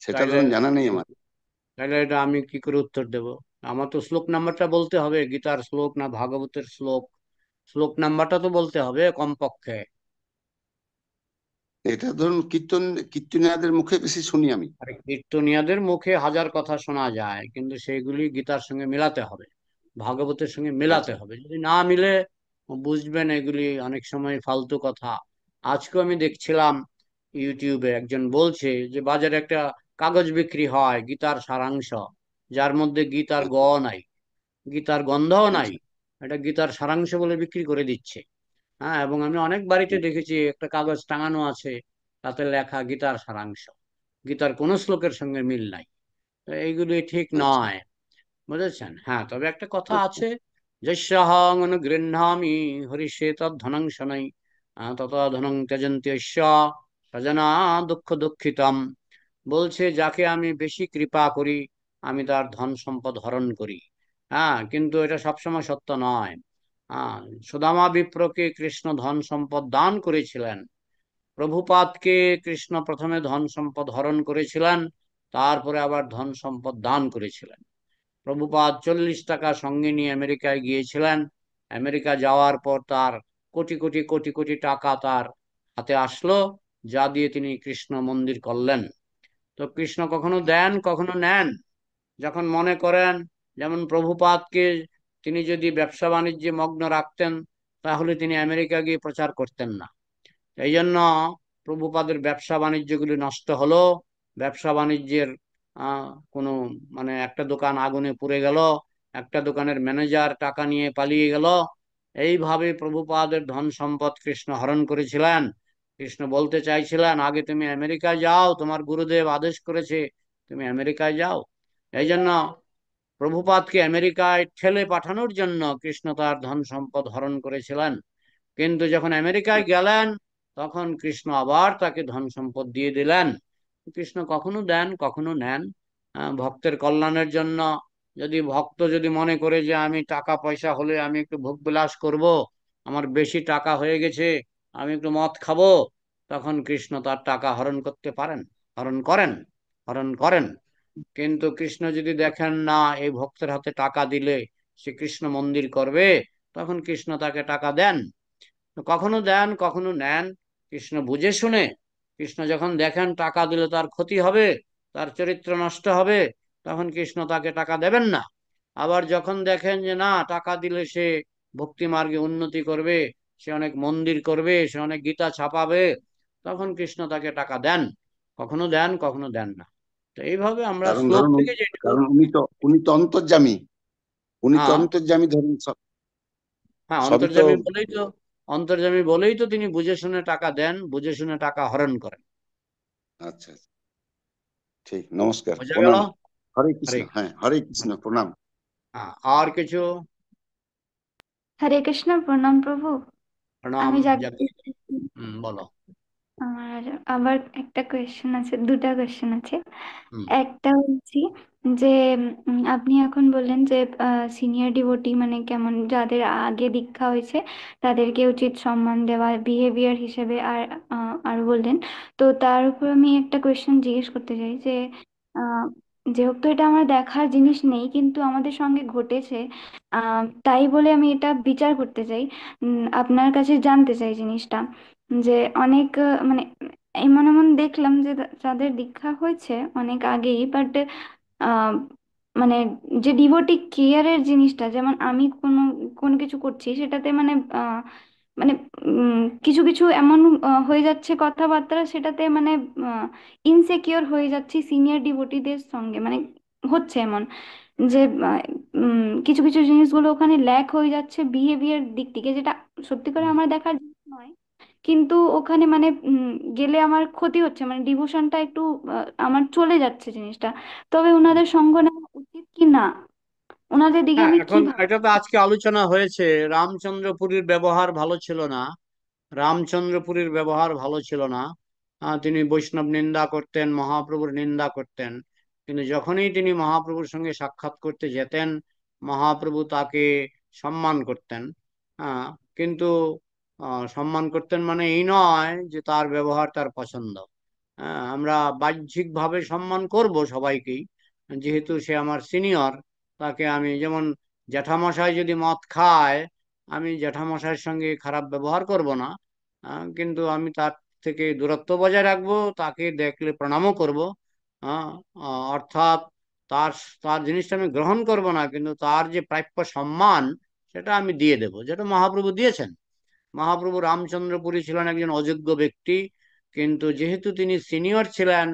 সেটা তাইলে ধরুন জানা নেই আমার। তাইলে এটা আমি কি করে উত্তর দেব? আমার তো শ্লোক নাম্বারটা বলতে হবে, গীতার শ্লোক না ভাগবতের শ্লোক, শ্লোক নাম্বারটা তো বলতে হবে কমপক্ষে। এটা ধরুন কীর্তনিয়াদের মুখে বেশি শুনি আমি। আর কীর্তনিয়াদের মুখে হাজার কথা শোনা যায়, কিন্তু সেইগুলি গীতার সঙ্গে মেলাতে হবে, ভাগবতের সঙ্গে মেলাতে আচ্ছা হবে। যদি না মিলে, বুঝবেন এগুলি অনেক সময় ফালতু কথা। আজকেও আমি দেখছিলাম ইউটিউবে একজন বলছে যে বাজারে একটা কাগজ বিক্রি হয় গীতার সারাংশ, যার মধ্যে গীতার গ আচ্ছা নাই, গীতার গন্ধও নাই, আচ্ছা এটা গীতার সারাংশ বলে বিক্রি করে দিচ্ছে। হ্যাঁ, এবং আমি অনেক বাড়িতে দেখেছি একটা কাগজ টাঙানো আছে, তাতে লেখা গীতার সারাংশ, গীতার কোন শ্লোকের সঙ্গে মিল নাই। তো এইগুলি ঠিক আচ্ছা নয়, বুঝেছেন? হ্যাঁ, তবে একটা কথা আচ্ছা। আছে, যস্যাহং অনুগৃহ্ণামি হরিষে তদ্ধনং শনৈ তত ধনং ত্যজন্তি ঐশ্য সজনা দুঃখ দুঃখিতম। বলছে যাকে আমি বেশি কৃপা করি, আমি তার ধন সম্পদ হরণ করি। হ্যাঁ, কিন্তু এটা সবসময় সত্য নয়। হ্যাঁ, সুদামা বিপ্রকে কৃষ্ণ ধন সম্পদ দান করেছিলেন। প্রভুপাদকে কৃষ্ণ প্রথমে ধন সম্পদ হরণ করেছিলেন, তারপরে আবার ধন সম্পদ দান করেছিলেন। প্রভুপাদ 40 টাকা সঙ্গে নিয়ে আমেরিকায় গিয়েছিলেন। আমেরিকা যাওয়ার পর তার কোটি কোটি কোটি কোটি টাকা তার হাতে আসলো, যা দিয়ে তিনি কৃষ্ণ মন্দির করলেন। তো কৃষ্ণ কখনো দেন কখনো নেন, যখন মনে করেন। যেমন প্রভুপাদকে তিনি যদি ব্যবসা বাণিজ্যে মগ্ন রাখতেন, তাহলে তিনি আমেরিকা গিয়ে প্রচার করতেন না। এই জন্য প্রভুপাদের ব্যবসা বাণিজ্যগুলি নষ্ট হলো। ব্যবসা বাণিজ্যের কোনো মানে একটা দোকান আগুনে পুড়ে গেল, একটা দোকানের ম্যানেজার টাকা নিয়ে পালিয়ে গেল। এইভাবে প্রভুপাদের ধন সম্পদ কৃষ্ণ হরণ করেছিলেন। কৃষ্ণ বলতে চাইছিলেন আগে তুমি আমেরিকায় যাও, তোমার গুরুদেব আদেশ করেছে তুমি আমেরিকায় যাও। এই জন্য প্রভুপাদকে আমেরিকায় ঠেলে পাঠানোর জন্য কৃষ্ণ তার ধন সম্পদ হরণ করেছিলেন। কিন্তু যখন আমেরিকায় গেলেন, তখন কৃষ্ণ আবার তাকে ধন সম্পদ দিয়ে দিলেন। কৃষ্ণ কখনো দেন কখনো নেন, ভক্তের কল্যাণের জন্য। যদি ভক্ত যদি মনে করে যে আমি টাকা পয়সা হলে আমি একটু ভোগবিলাস করব, আমার বেশি টাকা হয়ে গেছে, আমি একটু মদ খাবো, তখন কৃষ্ণ তার টাকা হরণ করতে পারেন, হরণ করেন, হরণ করেন। কিন্তু কৃষ্ণ যদি দেখেন না এই ভক্তের হাতে টাকা দিলে সে কৃষ্ণ মন্দির করবে, তখন কৃষ্ণ তাকে টাকা দেন। কখনো দেন কখনো নেন, কৃষ্ণ বুঝে শুনে। কৃষ্ণ যখন দেখেন টাকা দিলে তার ক্ষতি হবে, তার চরিত্র নষ্ট হবে, তখন কৃষ্ণ তাকে টাকা দেবেন না। আবার যখন দেখেন যে না টাকা দিলে সে ভক্তি মার্গে উন্নতি করবে, সে অনেক মন্দির করবে, সে অনেক গীতা ছাপাবে, তখন কৃষ্ণ তাকে টাকা দেন। কখনো দেন কখনো দেন না। তো এইভাবে আমরা কারণ শ্লোক ধরুন থেকে যেটুকু। কারণ উনি তো অন্তর্যামী, উনি তো হ্যাঁ, অন্তর্যামী ধরুন হ্যাঁ সবই তো। অন্তর্যামী বলেই তো তিনি বুঝে শুনে টাকা দেন, বুঝে শুনে টাকা হরণ করেন। আচ্ছা ঠিক, নমস্কার, বোঝা গেল? প্রণাম। হরে হরে কৃষ্ণ, হ্যাঁ কৃষ্ণ। হরে কৃষ্ণ, প্রণাম। হ্যাঁ, আর কিছু? হরে কৃষ্ণ, প্রণাম প্রভু। প্রণাম। আমি যাকে যাকে বলো। আমার আবার একটা কোয়েশ্চেন আছে, দুটা কোয়েশ্চেন আছে। হুম একটা হচ্ছে যে আপনি এখন বললেন যে সিনিয়র ডিভোটি মানে কেমন, যাদের আগে দীক্ষা হয়েছে তাদেরকে উচিত সম্মান দেওয়া বিহেভিয়ার হিসেবে, আর বললেন। তো তার উপর আমি একটা কোয়েশ্চেন জিজ্ঞেস করতে চাই যে আহ, যেহেতু এটা আমার দেখার জিনিস নেই কিন্তু আমাদের সঙ্গে ঘটেছে, তাই বলে আমি এটা বিচার করতে চাই। আপনার কাছে জানতে চাই জিনিসটা যে অনেক মানে এমন এমন দেখলাম যে যাদের দীক্ষা হয়েছে অনেক আগেই, বাট আহ মানে যে ডিভোটি কেয়ারের জিনিসটা, যেমন আমি কোনো কোনো কিছু করছি সেটাতে মানে মানে কিছু কিছু এমন হয়ে যাচ্ছে কথাবার্তা, সেটাতে মানে ইনসেকিওর হয়ে যাচ্ছি সিনিয়র ডিভোটিদের সঙ্গে, মানে হচ্ছে এমন যে কিছু কিছু জিনিসগুলো ওখানে ল্যাক হয়ে যাচ্ছে বিহেভিয়ার দিক থেকে, যেটা সত্যি করে আমার দেখার জিনিস নয়। কিন্তু ওখানে মানে গেলে আমার ক্ষতি হচ্ছে, মানে ডিভোশনটা একটু আমার চলে যাচ্ছে জিনিসটা। তবে ওনাদের সঙ্গ নেওয়া উচিত কি না, ওনাদের দিকে হ্যাঁ, আমি কি এখন এটা তো আজকে আলোচনা হয়েছে, রামচন্দ্রপুরীর ব্যবহার ভালো ছিল না। রামচন্দ্রপুরীর ব্যবহার ভালো ছিল না। তিনি বৈষ্ণব নিন্দা করতেন, মহাপ্রভুর নিন্দা করতেন। কিন্তু যখনই তিনি মহাপ্রভুর সঙ্গে সাক্ষাৎ করতে যেতেন, মহাপ্রভু তাকে সম্মান করতেন। আহ, কিন্তু সম্মান করতেন মানে এই নয় যে তার ব্যবহার তার পছন্দ। আমরা বাহ্যিকভাবে সম্মান করব সবাইকেই, যেহেতু সে আমার সিনিয়র। তাকে আমি যেমন জ্যাঠামশাই যদি মদ খায়, আমি জ্যাঠামশাইয়ের সঙ্গে খারাপ ব্যবহার করব না, কিন্তু আমি তার থেকে দূরত্ব বজায় রাখবো, তাকে দেখলে প্রণামও করব। আহ, অর্থাৎ তার তার জিনিসটা আমি গ্রহণ করব না, কিন্তু তার যে প্রাপ্য সম্মান সেটা আমি দিয়ে দেব, যেটা মহাপ্রভু দিয়েছেন। মহাপ্রভু রামচন্দ্রপুরী ছিলেন একজন অযোগ্য ব্যক্তি, কিন্তু যেহেতু তিনি সিনিয়র ছিলেন,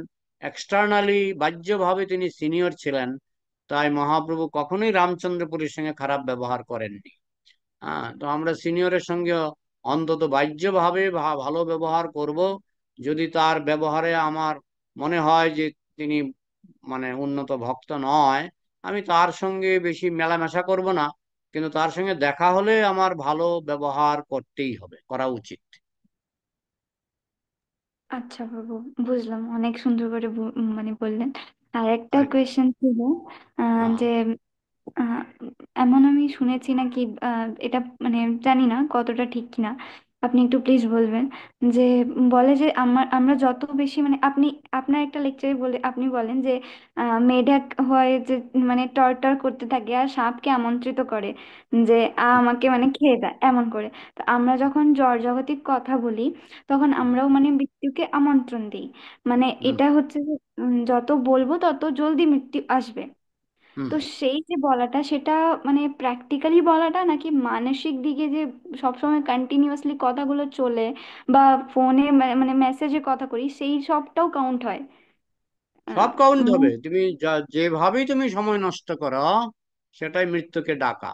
এক্সটার্নালি বাহ্যভাবে তিনি সিনিয়র ছিলেন, তাই মহাপ্রভু কখনোই রামচন্দ্রপুরীর সঙ্গে খারাপ ব্যবহার করেননি। তো আমরা সিনিয়রের সঙ্গে অন্তত বাহ্যভাবে ভালো ব্যবহার করব। যদি তার ব্যবহারে আমার মনে হয় যে তিনি মানে উন্নত ভক্ত নয়, আমি তার সঙ্গে বেশি মেলামেশা করব না, কিন্তু তার সঙ্গে দেখা হলে আমার ভালো ব্যবহার করতেই হবে, করা উচিত। আচ্ছা বাবু, বুঝলাম, অনেক সুন্দর করে মানে বললেন। আর একটা হরে কৃষ্ণ। কোয়েশ্চেন ছিল হ্যাঁ, যে আহ, এমন আমি শুনেছি নাকি, এটা মানে জানি না কতটা ঠিক কিনা, আপনি একটু প্লিজ বলবেন। যে বলে যে আমরা যত বেশি মানে আপনার একটা লেকচারে বলে আপনি বলেন যে মেঢক হয় যে মানে টর্চার করতে থাকে আর সাপকে আমন্ত্রিত করে যে আমাকে মানে খেয়ে দেয় এমন করে। তো আমরা যখন জড়জাগতিক কথা বলি তখন আমরাও মানে মৃত্যুকে আমন্ত্রণ দিই, মানে হুম, এটা হচ্ছে যে যত বলবো তত জলদি মৃত্যু আসবে। হুম। তো সেই যে বলাটা সেটা মানে প্র্যাকটিক্যালি বলাটা নাকি মানসিক দিকে যে সবসময় কন্টিনিউয়াসলি কথাগুলো চলে বা ফোনে মানে মেসেজে কথা করি সেই সবটাও কাউন্ট হয়? সব কাউন্ট আহ, হবে, তুমি যেভাবেই তুমি সময় নষ্ট করো, সেটাই মৃত্যুকে ডাকা।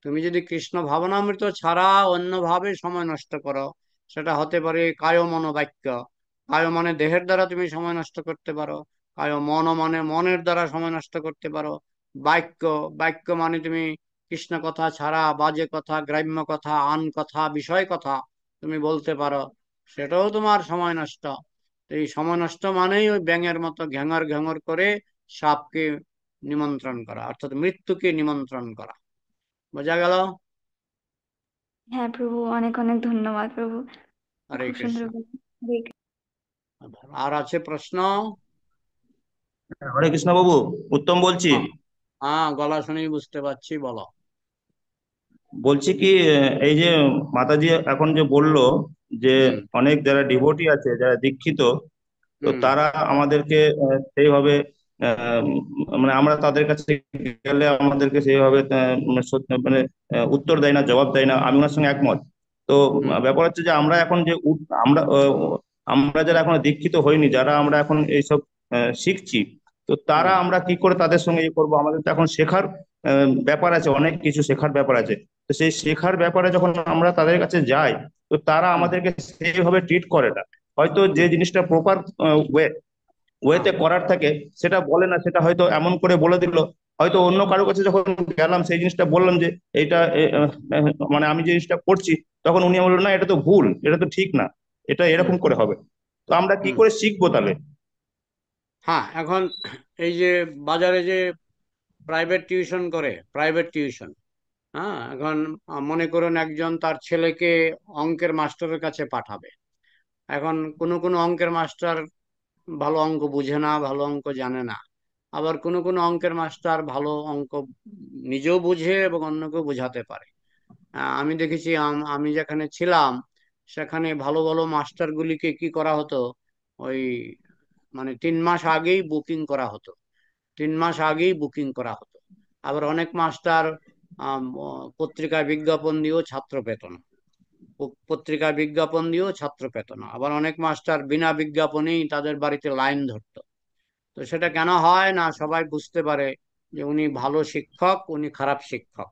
তুমি যদি কৃষ্ণ ভাবনামৃত ছাড়া অন্যভাবে সময় নষ্ট করো, সেটা হতে পারে কায় মনোবাক্য। কায় মানে দেহের দ্বারা তুমি সময় নষ্ট করতে পারো, কায় মন মানে মনের দ্বারা সময় নষ্ট করতে পারো। বাক্য, বাক্য মানে তুমি কৃষ্ণ কথা ছাড়া বাজে কথা, গ্রাম্য কথা, আন কথা, বিষয় কথা তুমি বলতে পারো, সেটাও তোমার সময় নষ্ট। তো এই সময় নষ্ট মানেই ওই ব্যাঙের মতো ঘ্যাঙর ঘ্যাঙর করে সাপকে নিমন্ত্রণ করা, অর্থাৎ মৃত্যুকে নিমন্ত্রণ করা। বোঝা গেল? হ্যাঁ প্রভু, অনেক অনেক ধন্যবাদ প্রভু, হরে খুব সুন্দর কৃষ্ণ। বলেন। হরে আর আছে প্রশ্ন? হরে কৃষ্ণ বাবু, উত্তম বলছি। হ্যাঁ, হ্যাঁ, গলা শুনেই বুঝতে পারছি, বলো। বলছি কি, এই যে মাতাজি এখন যে বললো যে হুম, অনেক যারা ডিভোটি আছে, যারা দীক্ষিত, তো হুম, তারা আমাদেরকে সেইভাবে আহ, মানে আমরা তাদের কাছে গেলে আমাদেরকে সেইভাবে মানে উত্তর দেয় না, জবাব দেয় না। আমি ওনার সঙ্গে একমত। তো হুম, ব্যাপার হচ্ছে যে আমরা এখন যে আমরা যারা এখন দীক্ষিত হইনি, যারা আমরা এখন এইসব শিখছি, তো তারা হুম, আমরা কি করে তাদের সঙ্গে ইয়ে করবো? আমাদের তো এখন শেখার ব্যাপার আছে, অনেক কিছু শেখার ব্যাপার আছে। তো সেই শেখার ব্যাপারে যখন আমরা তাদের কাছে যাই, তো তারা হুম, আমাদেরকে সেইভাবে ট্রিট করে না। হয়তো যে হুম, জিনিসটা প্রপার হ্যাঁ, ওয়েতে করার থাকে সেটা বলে না, সেটা হয়তো এমন করে বলে দিল। হয়তো অন্য কারো কাছে যখন গেলাম, সেই জিনিসটা বললাম যে এইটা মানে আমি যে জিনিসটা করছি, তখন উনি বললো না, এটা তো ভুল, এটা তো ঠিক না, এটা হুম, এরকম করে হবে। তো আমরা কি হুম। করে শিখবো তাহলে? হ্যাঁ, এখন এই যে বাজারে যে প্রাইভেট টিউশন করে, প্রাইভেট টিউশন, হ্যাঁ, এখন মনে করুন একজন তার ছেলেকে অঙ্কের মাস্টারের কাছে পাঠাবে। এখন কোনো কোনো অঙ্কের মাস্টার ভালো অঙ্ক বুঝে না, ভালো অঙ্ক জানে না। আবার কোনো কোনো অঙ্কের মাস্টার ভালো অঙ্ক নিজেও বুঝে এবং অন্যকেও বোঝাতে পারে। আমি দেখেছি আমি যেখানে ছিলাম সেখানে ভালো ভালো মাস্টারগুলিকে কি করা হতো, ওই মানে 3 মাস আগেই বুকিং করা হতো, 3 মাস আগেই বুকিং করা হতো। আবার অনেক মাস্টার পত্রিকায় বিজ্ঞাপন দিয়েও ছাত্র পেত না, পত্রিকায় বিজ্ঞাপন দিয়েও ছাত্র পেত না। আবার অনেক মাস্টার বিনা বিজ্ঞাপনেই তাদের বাড়িতে লাইন ধরতো। তো সেটা কেন হয় না, সবাই বুঝতে পারে যে উনি ভালো শিক্ষক, উনি খারাপ শিক্ষক।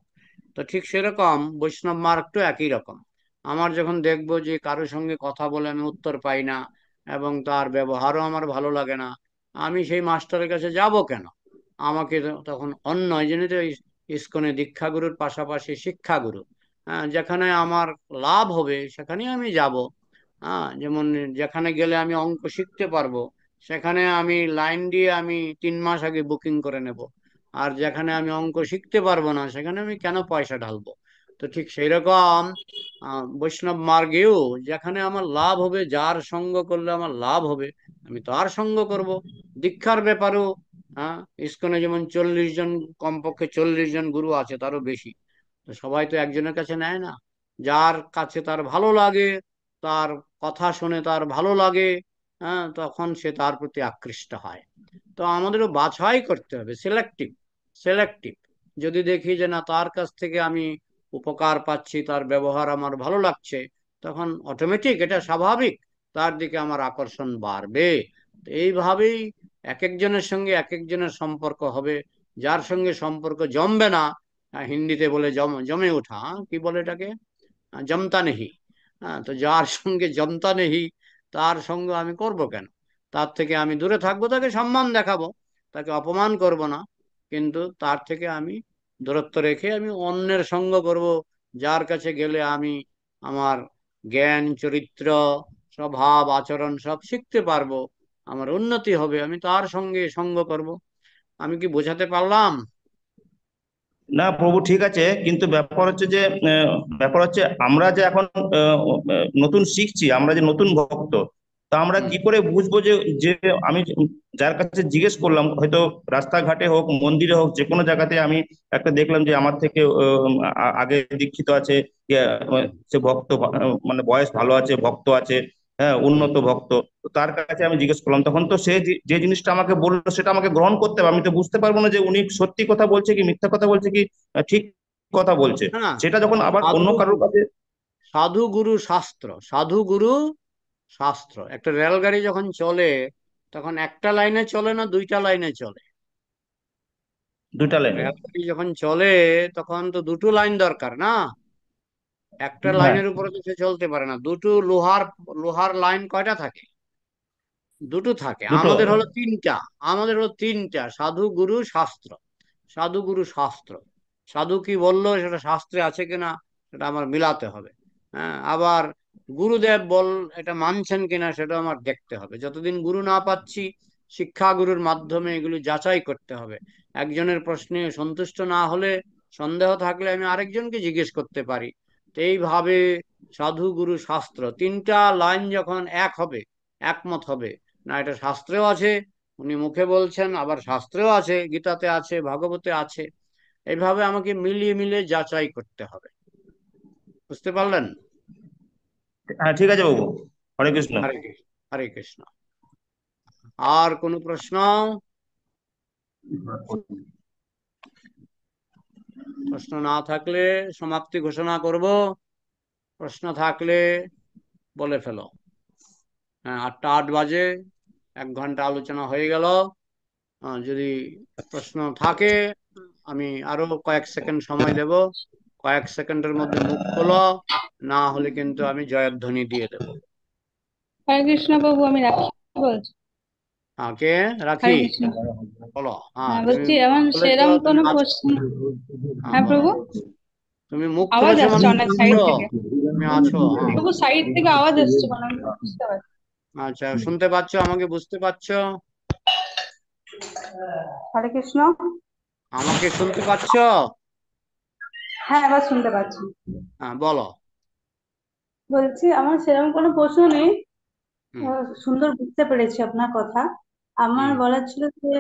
তো ঠিক সেরকম বৈষ্ণব মার্গটা একই রকম। আমার যখন দেখবো যে কারোর সঙ্গে কথা বলে আমি উত্তর পাই না এবং তার ব্যবহারও আমার ভালো লাগে না, আমি সেই মাস্টারের কাছে যাব কেন? আমাকে তখন অন্য এই জন্য তো ইস্কনে দীক্ষাগুরুর পাশাপাশি শিক্ষাগুরু, হ্যাঁ, যেখানে আমার লাভ হবে সেখানেই আমি যাব। হ্যাঁ, যেমন যেখানে গেলে আমি অঙ্ক শিখতে পারবো সেখানে আমি লাইন দিয়ে আমি 3 মাস আগে বুকিং করে নেব। আর যেখানে আমি অঙ্ক শিখতে পারবো না সেখানে আমি কেন পয়সা ঢালবো? তো ঠিক সেই রকম বৈষ্ণব মার্গেও যেখানে আমার লাভ হবে, যার সঙ্গ করলে আমার লাভ হবে, আমি তার সঙ্গ করব। দীক্ষার ব্যাপারেও, হ্যাঁ, ইস্কনে যেমন 40 জন, কমপক্ষে 40 জন গুরু আছে, তারও বেশি। তো সবাই তো একজনের কাছে নেয় না। যার কাছে তার ভালো লাগে, তার কথা শুনে তার ভালো লাগে, হ্যাঁ, তখন সে তার প্রতি আকৃষ্ট হয়। তো আমাদেরও বাছাই করতে হবে, সিলেক্টিভ, সিলেক্টিভ। যদি দেখি যে না তার কাছ থেকে আমি উপকার পাচ্ছি, তার ব্যবহার আমার ভালো লাগছে, তখন অটোমেটিক, এটা স্বাভাবিক, তার দিকে আমার আকর্ষণ বাড়বে। তো এইভাবেই এক একজনের সঙ্গে এক একজনের সম্পর্ক হবে। যার সঙ্গে সম্পর্ক জমবে না, হিন্দিতে বলে জমে ওঠা, কি বলে এটাকে, জমতা নেহি। হ্যাঁ, তো যার সঙ্গে জমতা নেহি তার সঙ্গে আমি করব কেন? তার থেকে আমি দূরে থাকবো, তাকে সম্মান দেখাবো, তাকে অপমান করব না, কিন্তু তার থেকে আমি দূরত্ব রেখে আমি অন্যের সঙ্গ করব, যার কাছে গেলে আমি আমার জ্ঞান, চরিত্র, স্বভাব, আচরণ সব শিখতে পারবো, আমার উন্নতি হবে, আমি তার সঙ্গে সঙ্গ করব। আমি কি বোঝাতে পারলাম? না প্রভু, ঠিক আছে, কিন্তু ব্যাপার হচ্ছে যে ব্যাপার হচ্ছে আমরা যে এখন নতুন শিখছি, আমরা যে নতুন ভক্ত, তা আমরা কি করে বুঝবো যে যে আমি যার কাছে জিজ্ঞেস করলাম, হয়তো রাস্তাঘাটে হোক, মন্দিরে হোক, যে কোনো জায়গাতে আমি একটা দেখলাম যে আমার থেকে আগে দীক্ষিত আছে, সে ভক্ত, মানে বয়স ভালো আছে, ভক্ত আছে, হ্যাঁ, উন্নত ভক্ত, তো তার কাছে আমি জিজ্ঞেস করলাম, তখন তো সে যে জিনিসটা আমাকে বললো সেটা আমাকে গ্রহণ করতে হবে। আমি তো বুঝতে পারবো না যে উনি সত্যি কথা বলছে কি মিথ্যা কথা বলছে কি ঠিক কথা বলছে। হ্যাঁ, সেটা যখন আবার অন্য সাধু, কারোর কাছে, সাধু গুরু শাস্ত্র, সাধু গুরু শাস্ত্র। একটা রেলগাড়ি যখন চলে তখন একটা লাইনে চলে না, দুইটা লাইনে চলে। দুইটা লাইনে। রেলগাড়ি যখন চলে তখন তো দুটো লাইন দরকার না, একটা হ্যাঁ, লাইনের উপরে তো সে চলতে পারে না। দুটো লোহার, লোহার লাইন কয়টা থাকে? দুটো থাকে। দুটো। আমাদের হলো তিনটা, আমাদের হলো তিনটা, সাধু গুরু শাস্ত্র। সাধু গুরু শাস্ত্র, সাধু কি বললো সেটা শাস্ত্রে আছে কিনা সেটা আমার মিলাতে হবে। হ্যাঁ, আবার গুরুদেব এটা মানছেন কিনা সেটা আমার দেখতে হবে। যতদিন গুরু না পাচ্ছি, শিক্ষা গুরুর মাধ্যমে এগুলো যাচাই করতে হবে। একজনের প্রশ্নে সন্তুষ্ট না হলে, সন্দেহ থাকলে আমি আরেকজনকে জিজ্ঞেস করতে পারি। তো এইভাবে সাধু গুরু শাস্ত্র, তিনটা লাইন যখন এক হবে, একমত হবে, না এটা শাস্ত্রেও আছে, উনি মুখে বলছেন, আবার শাস্ত্রেও আছে, গীতাতে আছে, ভাগবতে আছে, এইভাবে আমাকে মিলিয়ে মিলিয়ে যাচাই করতে হবে। বুঝতে পারলেন? হ্যাঁ, ঠিক আছে বাবু। হরে কৃষ্ণ। হরে কৃষ্ণ, হরে কৃষ্ণ। আর কোনো প্রশ্ন? প্রশ্ন না থাকলে সমাপ্তি ঘোষণা করব। প্রশ্ন থাকলে বলে ফেলো। হ্যাঁ, 8টা 8 বাজে, 1 ঘন্টা আলোচনা হয়ে গেল। যদি প্রশ্ন থাকে আমি আরো কয়েক সেকেন্ড সময় দেব, কয়েক সেকেন্ডের মধ্যে মুখ খোলো, না হলে কিন্তু আমি জয়ধ্বনি দিয়ে দেব। হরে কৃষ্ণ প্রভু, আমি রাখি বলছি। কে হরে রাখি? কৃষ্ণ। বলো। হ্যাঁ, তুমি বলছি এমন বলেছো সেরকম তুমি কোনো আছো। প্রশ্ন। হ্যাঁ বলো। প্রভু, তুমি মুখ আওয়াজ খুলেছো আসছে মানে অনেক তুমি সাইড আছো, থেকে। তুমি আছো। হ্যাঁ, প্রভু সাইড থেকে আওয়াজ আসছে, কোনো আমি বুঝতে পারছি। আচ্ছা, শুনতে পাচ্ছ? আমাকে বুঝতে পারছো? হরে কৃষ্ণ। আমাকে শুনতে পাচ্ছ? হ্যাঁ, এবার শুনতে পাচ্ছি। হ্যাঁ, বলো। বলছি আমার সেরকম কোনো প্রশ্ন নেই। হুম সুন্দর বুঝতে পেরেছি আপনার কথা। আমার হুম বলার ছিল যে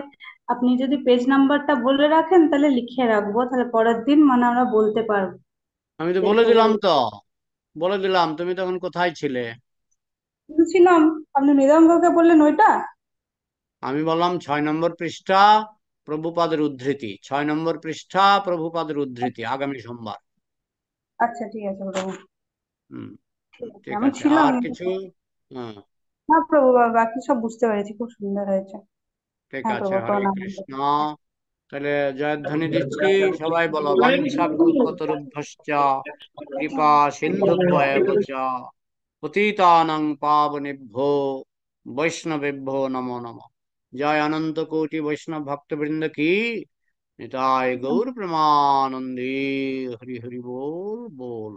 আপনি যদি পেজ নাম্বারটা বলে রাখেন তাহলে লিখে রাখবো, তাহলে পরের দিন মানে আমরা বলতে পারবো। আমি তো বলে এরকম দিলাম করে তো, বলে দিলাম, তুমি তখন কোথায় ছিলে? শুনছিলাম আপনি মৃদঙ্গকে বললেন ওইটা। আমি বললাম 6 নম্বর পৃষ্ঠা, প্রভুপাদের উদ্ধৃতি, 6 নম্বর পৃষ্ঠা, প্রভুপাদের উদ্ধৃতি, আগামী সোমবার। আচ্ছা ঠিক আছে প্রভু। হুম, ঠিক আছে, ঠিক আমি আছে। ছিলাম আর কিছু? হ্যাঁ, না প্রভু, বাকি সব বুঝতে পেরেছি, খুব সুন্দর হয়েছে। ঠিক হ্যাঁ আছে। প্রভু, হরে প্রণাম। কৃষ্ণ। তাহলে জয়ধ্বনি দিচ্ছি, সবাই বলো। বাঞ্ছা কল্পতরুভ্যশ্চ কৃপা সিন্ধুভ্যেব চ পতিতানাং পাবনেভ্যো বৈষ্ণবেভ্যো নমো নমঃ। জয় অনন্ত কোটি বৈষ্ণব ভক্তবৃন্দ কি, নিতাই গৌর প্রেমানন্দে। হরি হরি बोल बोल।